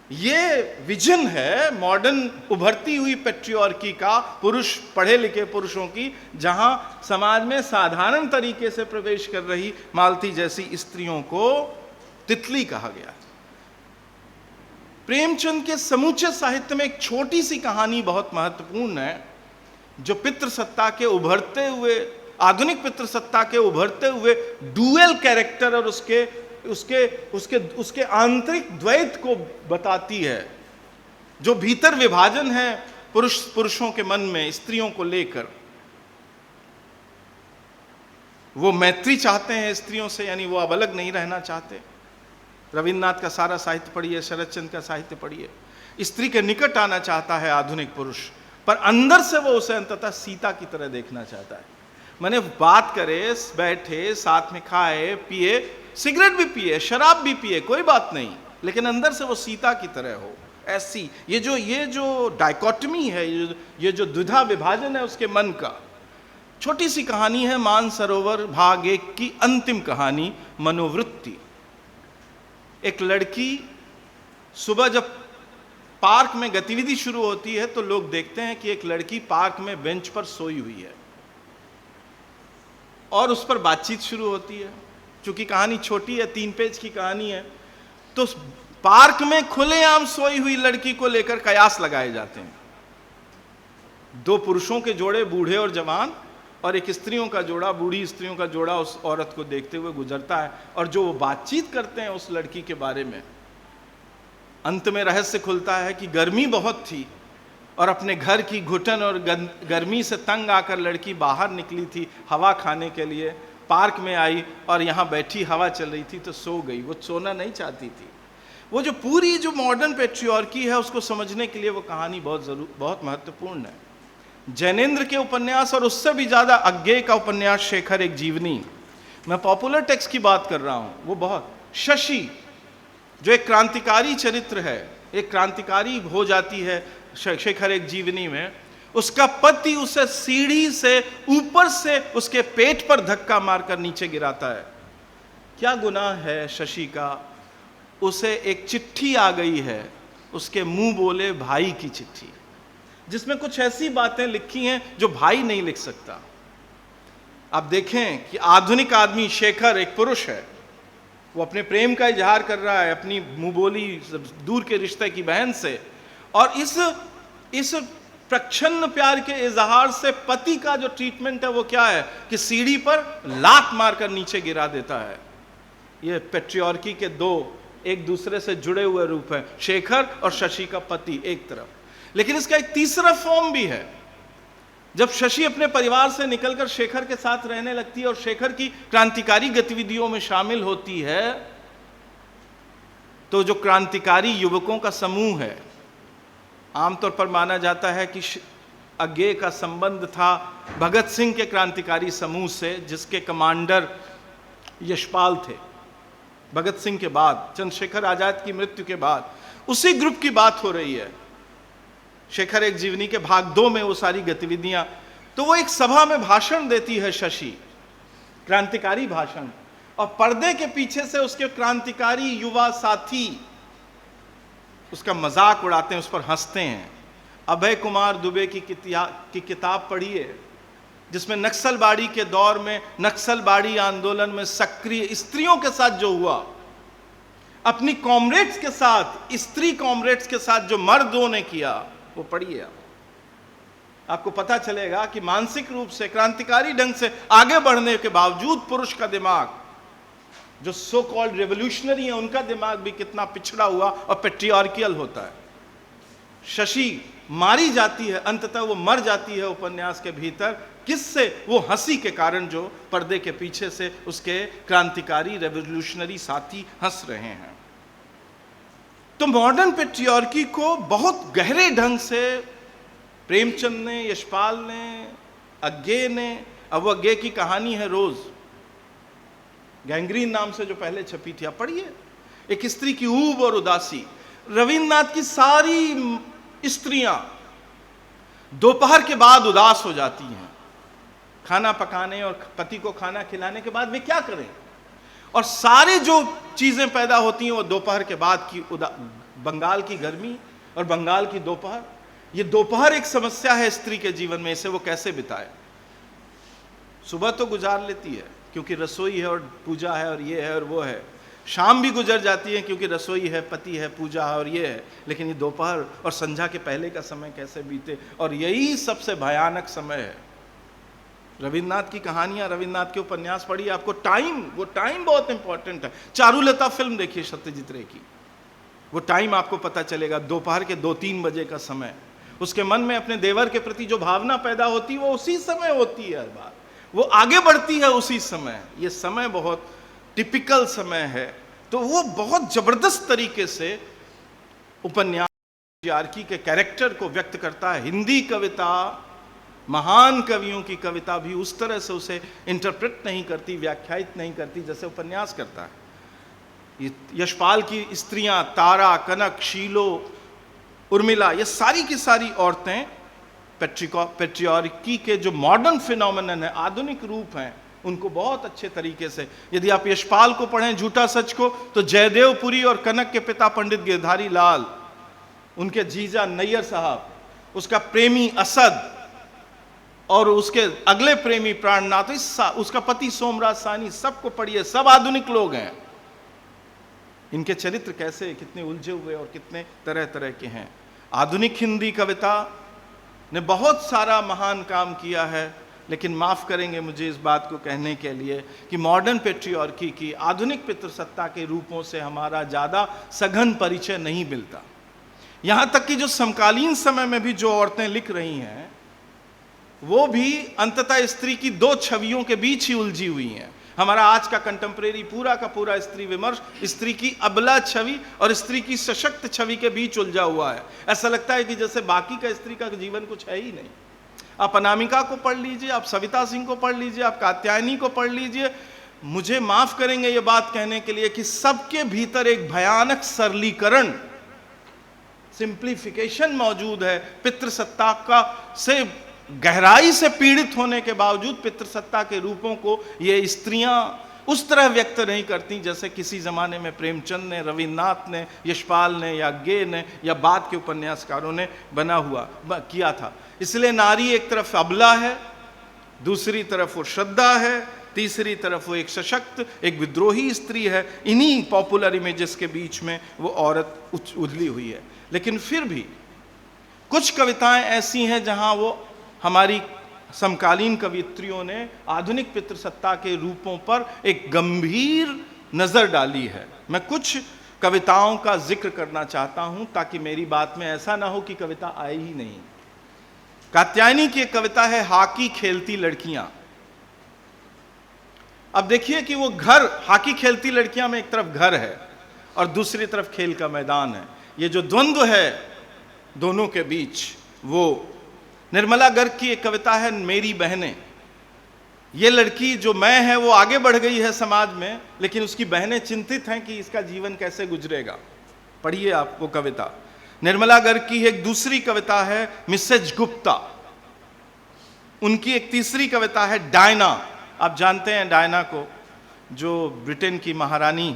ये विजन है मॉडर्न उभरती हुई पेट्रियार्की का, पुरुष, पढ़े लिखे पुरुषों की, जहां समाज में साधारण तरीके से प्रवेश कर रही मालती जैसी स्त्रियों को तितली कहा गया। प्रेमचंद के समूचे साहित्य में एक छोटी सी कहानी बहुत महत्वपूर्ण है, जो पितृसत्ता के उभरते हुए, आधुनिक पितृसत्ता के उभरते हुए डुअल कैरेक्टर और उसके आंतरिक द्वैत को बताती है। जो भीतर विभाजन है पुरुषों के मन में स्त्रियों को लेकर, वो मैत्री चाहते हैं स्त्रियों से, यानी वो अब अलग नहीं रहना चाहते। रविन्द्रनाथ का सारा साहित्य पढ़िए, शरद चंद्र का साहित्य पढ़िए। स्त्री के निकट आना चाहता है आधुनिक पुरुष, पर अंदर से वो उसे अंततः सीता की तरह देखना चाहता है। मैंने बात करे, बैठे, साथ में खाए पिए, सिगरेट भी पिए, शराब भी पिए, कोई बात नहीं, लेकिन अंदर से वो सीता की तरह हो। ऐसी ये जो डाइकोटमी है, ये जो द्विधा विभाजन है उसके मन का। छोटी सी कहानी है, मानसरोवर भाग 1 की अंतिम कहानी, मनोवृत्ति। एक लड़की सुबह जब पार्क में गतिविधि शुरू होती है तो लोग देखते हैं कि एक लड़की पार्क में बेंच पर सोई हुई है और उस पर बातचीत शुरू होती है। चूंकि कहानी छोटी है, 3 पेज की कहानी है, तो पार्क में खुलेआम सोई हुई लड़की को लेकर कयास लगाए जाते हैं। 2 पुरुषों के जोड़े, बूढ़े और जवान, और एक स्त्रियों का जोड़ा, बूढ़ी स्त्रियों का जोड़ा उस औरत को देखते हुए गुजरता है, और जो वो बातचीत करते हैं उस लड़की के बारे में, अंत में रहस्य खुलता है कि गर्मी बहुत थी और अपने घर की घुटन और गर्मी से तंग आकर लड़की बाहर निकली थी हवा खाने के लिए, पार्क में आई और यहाँ बैठी हवा चल रही थी तो सो गई। वो सोना नहीं चाहती थी। वो जो पूरी जो मॉडर्न पेट्रियार्की है उसको समझने के लिए वो कहानी बहुत महत्वपूर्ण है। जैनेंद्र के उपन्यास और उससे भी ज़्यादा अज्ञेय का उपन्यास शेखर एक जीवनी, मैं पॉपुलर टेक्स्ट की बात कर रहा हूँ, वो बहुत, शशि जो एक क्रांतिकारी चरित्र है, एक क्रांतिकारी हो जाती है शेखर एक जीवनी में, उसका पति उसे सीढ़ी से ऊपर से उसके पेट पर धक्का मारकर नीचे गिराता है। क्या गुनाह है शशि का? उसे एक चिट्ठी आ गई है, उसके मुंह बोले भाई की चिट्ठी, जिसमें कुछ ऐसी बातें लिखी हैं जो भाई नहीं लिख सकता। आप देखें कि आधुनिक आदमी शेखर एक पुरुष है, वो अपने प्रेम का इजहार कर रहा है अपनी मुंह बोली दूर के रिश्ते की बहन से, और इस प्रच्छन्न प्यार के इजहार से पति का जो ट्रीटमेंट है वो क्या है कि सीढ़ी पर लात मारकर नीचे गिरा देता है। ये पेट्रियार्की के दो एक दूसरे से जुड़े हुए रूप हैं, शेखर और शशि का पति एक तरफ। लेकिन इसका एक तीसरा फॉर्म भी है। जब शशि अपने परिवार से निकलकर शेखर के साथ रहने लगती है और शेखर की क्रांतिकारी गतिविधियों में शामिल होती है, तो जो क्रांतिकारी युवकों का समूह है, आमतौर पर माना जाता है कि अज्ञेय का संबंध था भगत सिंह के क्रांतिकारी समूह से, जिसके कमांडर यशपाल थे। भगत सिंह के बाद, चंद्रशेखर आजाद की मृत्यु के बाद, उसी ग्रुप की बात हो रही है। शेखर एक जीवनी के भाग 2 में वो सारी गतिविधियां, तो वो एक सभा में भाषण देती है शशि, क्रांतिकारी भाषण, और पर्दे के पीछे से उसके क्रांतिकारी युवा साथी उसका मजाक उड़ाते हैं, उस पर हंसते हैं। अभय कुमार दुबे की किताब पढ़िए, जिसमें नक्सलबाड़ी के दौर में, नक्सलबाड़ी आंदोलन में सक्रिय स्त्रियों के साथ जो हुआ, अपनी कॉमरेड्स के साथ, स्त्री कॉमरेड्स के साथ जो मर्दों ने किया, वो पढ़िए। आपको पता चलेगा कि मानसिक रूप से क्रांतिकारी ढंग से आगे बढ़ने के बावजूद पुरुष का दिमाग, जो सो कॉल्ड रेवोल्यूशनरी है, उनका दिमाग भी कितना पिछड़ा हुआ और पेट्रियार्कियल होता है। शशि मारी जाती है, अंततः वो मर जाती है उपन्यास के भीतर। किससे? वो हंसी के कारण, जो पर्दे के पीछे से उसके क्रांतिकारी रेवोल्यूशनरी साथी हंस रहे हैं। तो मॉडर्न पेट्रियार्की को बहुत गहरे ढंग से प्रेमचंद ने, यशपाल ने, अज्ञेय ने, अब अज्ञेय की कहानी है रोज, गैंग्रीन नाम से जो पहले छपी थी, आप पढ़िए, एक स्त्री की ऊब और उदासी। रविन्द्रनाथ की सारी स्त्रियां दोपहर के बाद उदास हो जाती हैं, खाना पकाने और पति को खाना खिलाने के बाद वे क्या करें, और सारी जो चीजें पैदा होती हैं वो दोपहर के बाद की बंगाल की गर्मी और बंगाल की दोपहर। ये दोपहर एक समस्या है स्त्री के जीवन में, इसे वो कैसे बिताए। सुबह तो गुजार लेती है क्योंकि रसोई है और पूजा है और ये है और वो है, शाम भी गुजर जाती है क्योंकि रसोई है, पति है, पूजा है और ये है, लेकिन ये दोपहर और संध्या के पहले का समय कैसे बीते, और यही सबसे भयानक समय है। रविन्द्रनाथ की कहानियां, रविन्द्रनाथ के उपन्यास पढ़िए, आपको वो टाइम बहुत इंपॉर्टेंट है। चारुलता फिल्म देखिए सत्यजीत रे की, वो टाइम आपको पता चलेगा, दोपहर के 2-3 बजे का समय। उसके मन में अपने देवर के प्रति जो भावना पैदा होती है वो उसी समय होती है, हर बार वो आगे बढ़ती है उसी समय। ये समय बहुत टिपिकल समय है, तो वो बहुत जबरदस्त तरीके से उपन्यास पेट्रियार्की के कैरेक्टर को व्यक्त करता है। हिंदी कविता, महान कवियों की कविता भी उस तरह से उसे इंटरप्रेट नहीं करती, व्याख्यायित नहीं करती जैसे उपन्यास करता है। यशपाल की स्त्रियां, तारा, कनक, शीलो, उर्मिला, ये सारी की सारी औरतें पेट्रियार्की के जो मॉडर्न फिनोमेनन है, आधुनिक रूप हैं, उनको बहुत अच्छे तरीके से, यदि आप यशपाल को पढ़ें, झूठा सच को, तो जयदेवपुरी और कनक के पिता पंडित गिरधारी लाल, उनके जीजा नैयर साहब, उसका प्रेमी असद और उसके अगले प्रेमी प्राणनाथ, उसका पति सोमराज सानी, सबको पढ़िए, सब आधुनिक लोग हैं। इनके चरित्र कैसे, कितने उलझे हुए और कितने तरह तरह के हैं। आधुनिक हिंदी कविता ने बहुत सारा महान काम किया है। लेकिन माफ़ करेंगे मुझे इस बात को कहने के लिए कि मॉडर्न पेट्रियार्की की, आधुनिक पितृसत्ता के रूपों से हमारा ज़्यादा सघन परिचय नहीं मिलता। यहाँ तक कि जो समकालीन समय में भी जो औरतें लिख रही हैं, वो भी अंततः स्त्री की दो छवियों के बीच ही उलझी हुई हैं। हमारा आज का कंटेम्प्रेरी पूरा का पूरा स्त्री विमर्श स्त्री की अबला छवि और स्त्री की सशक्त छवि के बीच उलझा हुआ है। ऐसा लगता है कि जैसे बाकी का स्त्री का जीवन कुछ है ही नहीं। आप अनामिका को पढ़ लीजिए, आप सविता सिंह को पढ़ लीजिए, आप कात्यायनी को पढ़ लीजिए, मुझे माफ करेंगे ये बात कहने के लिए कि सबके भीतर एक भयानक सरलीकरण, सिंप्लीफिकेशन मौजूद है। पितृसत्ता का से गहराई से पीड़ित होने के बावजूद पितृसत्ता के रूपों को ये स्त्रियां उस तरह व्यक्त नहीं करती जैसे किसी जमाने में प्रेमचंद ने, रविन्द्रनाथ ने, यशपाल ने या गे ने या बाद के उपन्यासकारों ने किया था। इसलिए नारी एक तरफ अबला है, दूसरी तरफ वो श्रद्धा है, तीसरी तरफ वो एक सशक्त, एक विद्रोही स्त्री है। इन्हीं पॉपुलर इमेजेस के बीच में वो औरत उजली हुई है। लेकिन फिर भी कुछ कविताएं ऐसी हैं जहां वो हमारी समकालीन कवित्रियों ने आधुनिक पितृसत्ता के रूपों पर एक गंभीर नजर डाली है। मैं कुछ कविताओं का जिक्र करना चाहता हूं ताकि मेरी बात में ऐसा ना हो कि कविता आई ही नहीं। कात्यायनी की एक कविता है हॉकी खेलती लड़कियां। अब देखिए कि वो घर, हॉकी खेलती लड़कियां में एक तरफ घर है और दूसरी तरफ खेल का मैदान है। ये जो द्वंद्व है दोनों के बीच, वो निर्मला गर्ग की एक कविता है मेरी बहनें। ये लड़की जो मैं है वो आगे बढ़ गई है समाज में, लेकिन उसकी बहनें चिंतित हैं कि इसका जीवन कैसे गुजरेगा। पढ़िए आप वो कविता। निर्मला गर्ग की एक दूसरी कविता है मिसेज गुप्ता। उनकी एक तीसरी कविता है डायना। आप जानते हैं डायना को, जो ब्रिटेन की महारानी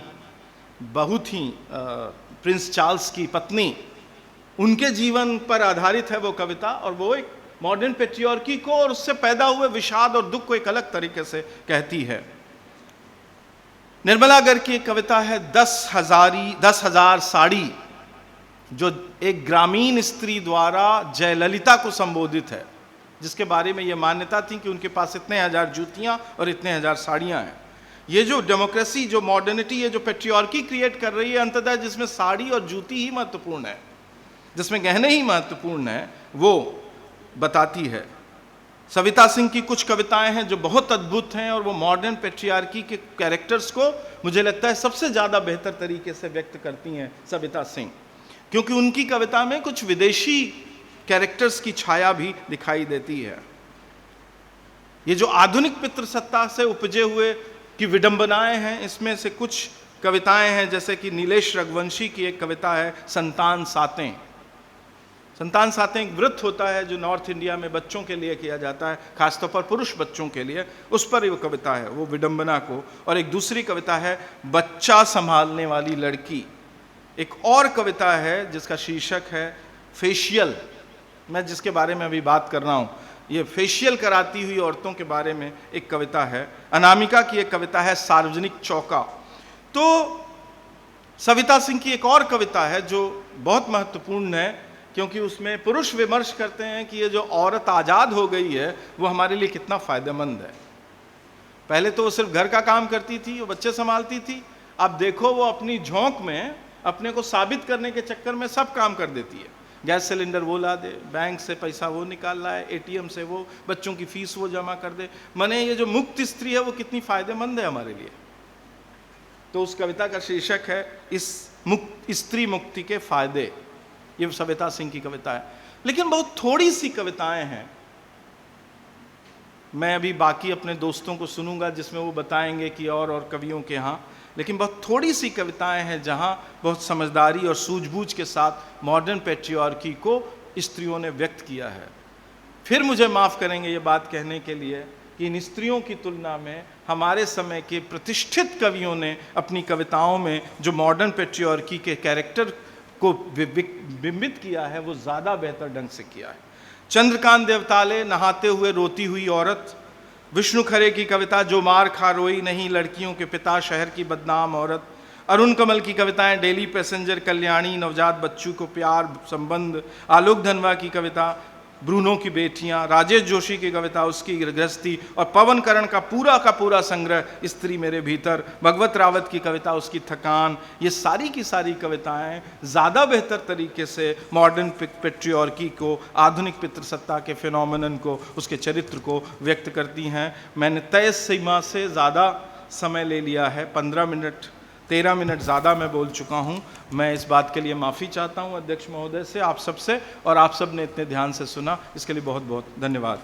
बहुत थी, प्रिंस चार्ल्स की पत्नी, उनके जीवन पर आधारित है वो कविता। और वो एक मॉडर्न पेट्रियार्की को और उससे पैदा हुए विषाद और दुख को एक अलग तरीके से कहती है। निर्मला गर्ग की एक कविता है 10,000 साड़ी, जो एक ग्रामीण स्त्री द्वारा जयललिता को संबोधित है, जिसके बारे में यह मान्यता थी कि उनके पास इतने हजार जूतियां और इतने हजार साड़ियां हैं। ये जो डेमोक्रेसी, जो मॉडर्निटी, ये जो पेट्रियार्की क्रिएट कर रही है अंततः, जिसमें साड़ी और जूती ही महत्वपूर्ण है, जिसमें गहने ही महत्वपूर्ण है, वो बताती है। सविता सिंह की कुछ कविताएं हैं जो बहुत अद्भुत हैं और वो मॉडर्न पेट्रियार्की के कैरेक्टर्स को मुझे लगता है सबसे ज़्यादा बेहतर तरीके से व्यक्त करती हैं सविता सिंह, क्योंकि उनकी कविता में कुछ विदेशी कैरेक्टर्स की छाया भी दिखाई देती है। ये जो आधुनिक पितृसत्ता से उपजे हुए की विडंबनाएं हैं, इसमें से कुछ कविताएं हैं जैसे कि नीलेश रघुवंशी की एक कविता है संतान सातें। संतान सातें एक व्रत होता है जो नॉर्थ इंडिया में बच्चों के लिए किया जाता है, खासतौर पर पुरुष बच्चों के लिए, उस पर वो कविता है, वो विडंबना को। और एक दूसरी कविता है बच्चा संभालने वाली लड़की। एक और कविता है जिसका शीर्षक है फेशियल, मैं जिसके बारे में अभी बात कर रहा हूँ, ये फेशियल कराती हुई औरतों के बारे में एक कविता है। अनामिका की एक कविता है सार्वजनिक चौका। तो सविता सिंह की एक और कविता है जो बहुत महत्वपूर्ण है, क्योंकि उसमें पुरुष विमर्श करते हैं कि ये जो औरत आज़ाद हो गई है वो हमारे लिए कितना फ़ायदेमंद है। पहले तो वो सिर्फ घर का काम करती थी, वो बच्चे संभालती थी, अब देखो वो अपनी झोंक में अपने को साबित करने के चक्कर में सब काम कर देती है। गैस सिलेंडर वो ला दे, बैंक से पैसा वो निकाल लाए, एटीएम से वो, बच्चों की फीस वो जमा कर दे। माने ये जो मुक्त स्त्री है वो कितनी फ़ायदेमंद है हमारे लिए। तो उस कविता का शीर्षक है इस स्त्री मुक्ति के फ़ायदे। ये सविता सिंह की कविता है। लेकिन बहुत थोड़ी सी कविताएं हैं, मैं अभी बाकी अपने दोस्तों को सुनूंगा जिसमें वो बताएंगे कि और कवियों के यहाँ, लेकिन बहुत थोड़ी सी कविताएं हैं जहाँ बहुत समझदारी और सूझबूझ के साथ मॉडर्न पेट्रियार्की को स्त्रियों ने व्यक्त किया है। फिर मुझे माफ़ करेंगे ये बात कहने के लिए कि इन स्त्रियों की तुलना में हमारे समय के प्रतिष्ठित कवियों ने अपनी कविताओं में जो मॉडर्न पेट्रियार्की के कैरेक्टर को बिंबित किया है वो ज़्यादा बेहतर ढंग से किया है। चंद्रकांत देवताले, नहाते हुए रोती हुई औरत, विष्णु खरे की कविता जो मार खा रोई नहीं, लड़कियों के पिता, शहर की बदनाम औरत, अरुण कमल की कविताएं डेली पैसेंजर, कल्याणी, नवजात बच्चों को प्यार संबंध, आलोक धनवा की कविता ब्रूनो की बेटियां, राजेश जोशी की कविता उसकी गृहस्थी, और पवन करण का पूरा संग्रह स्त्री मेरे भीतर, भगवत रावत की कविता उसकी थकान, ये सारी की सारी कविताएं ज़्यादा बेहतर तरीके से मॉडर्न पेट्रियार्की को, आधुनिक पितृसत्ता के फिनोमेनन को, उसके चरित्र को व्यक्त करती हैं। मैंने तय सीमा से ज़्यादा समय ले लिया है, 13 मिनट ज़्यादा मैं बोल चुका हूँ। मैं इस बात के लिए माफ़ी चाहता हूँ अध्यक्ष महोदय से, आप सबसे, और आप सब ने इतने ध्यान से सुना, इसके लिए बहुत बहुत धन्यवाद।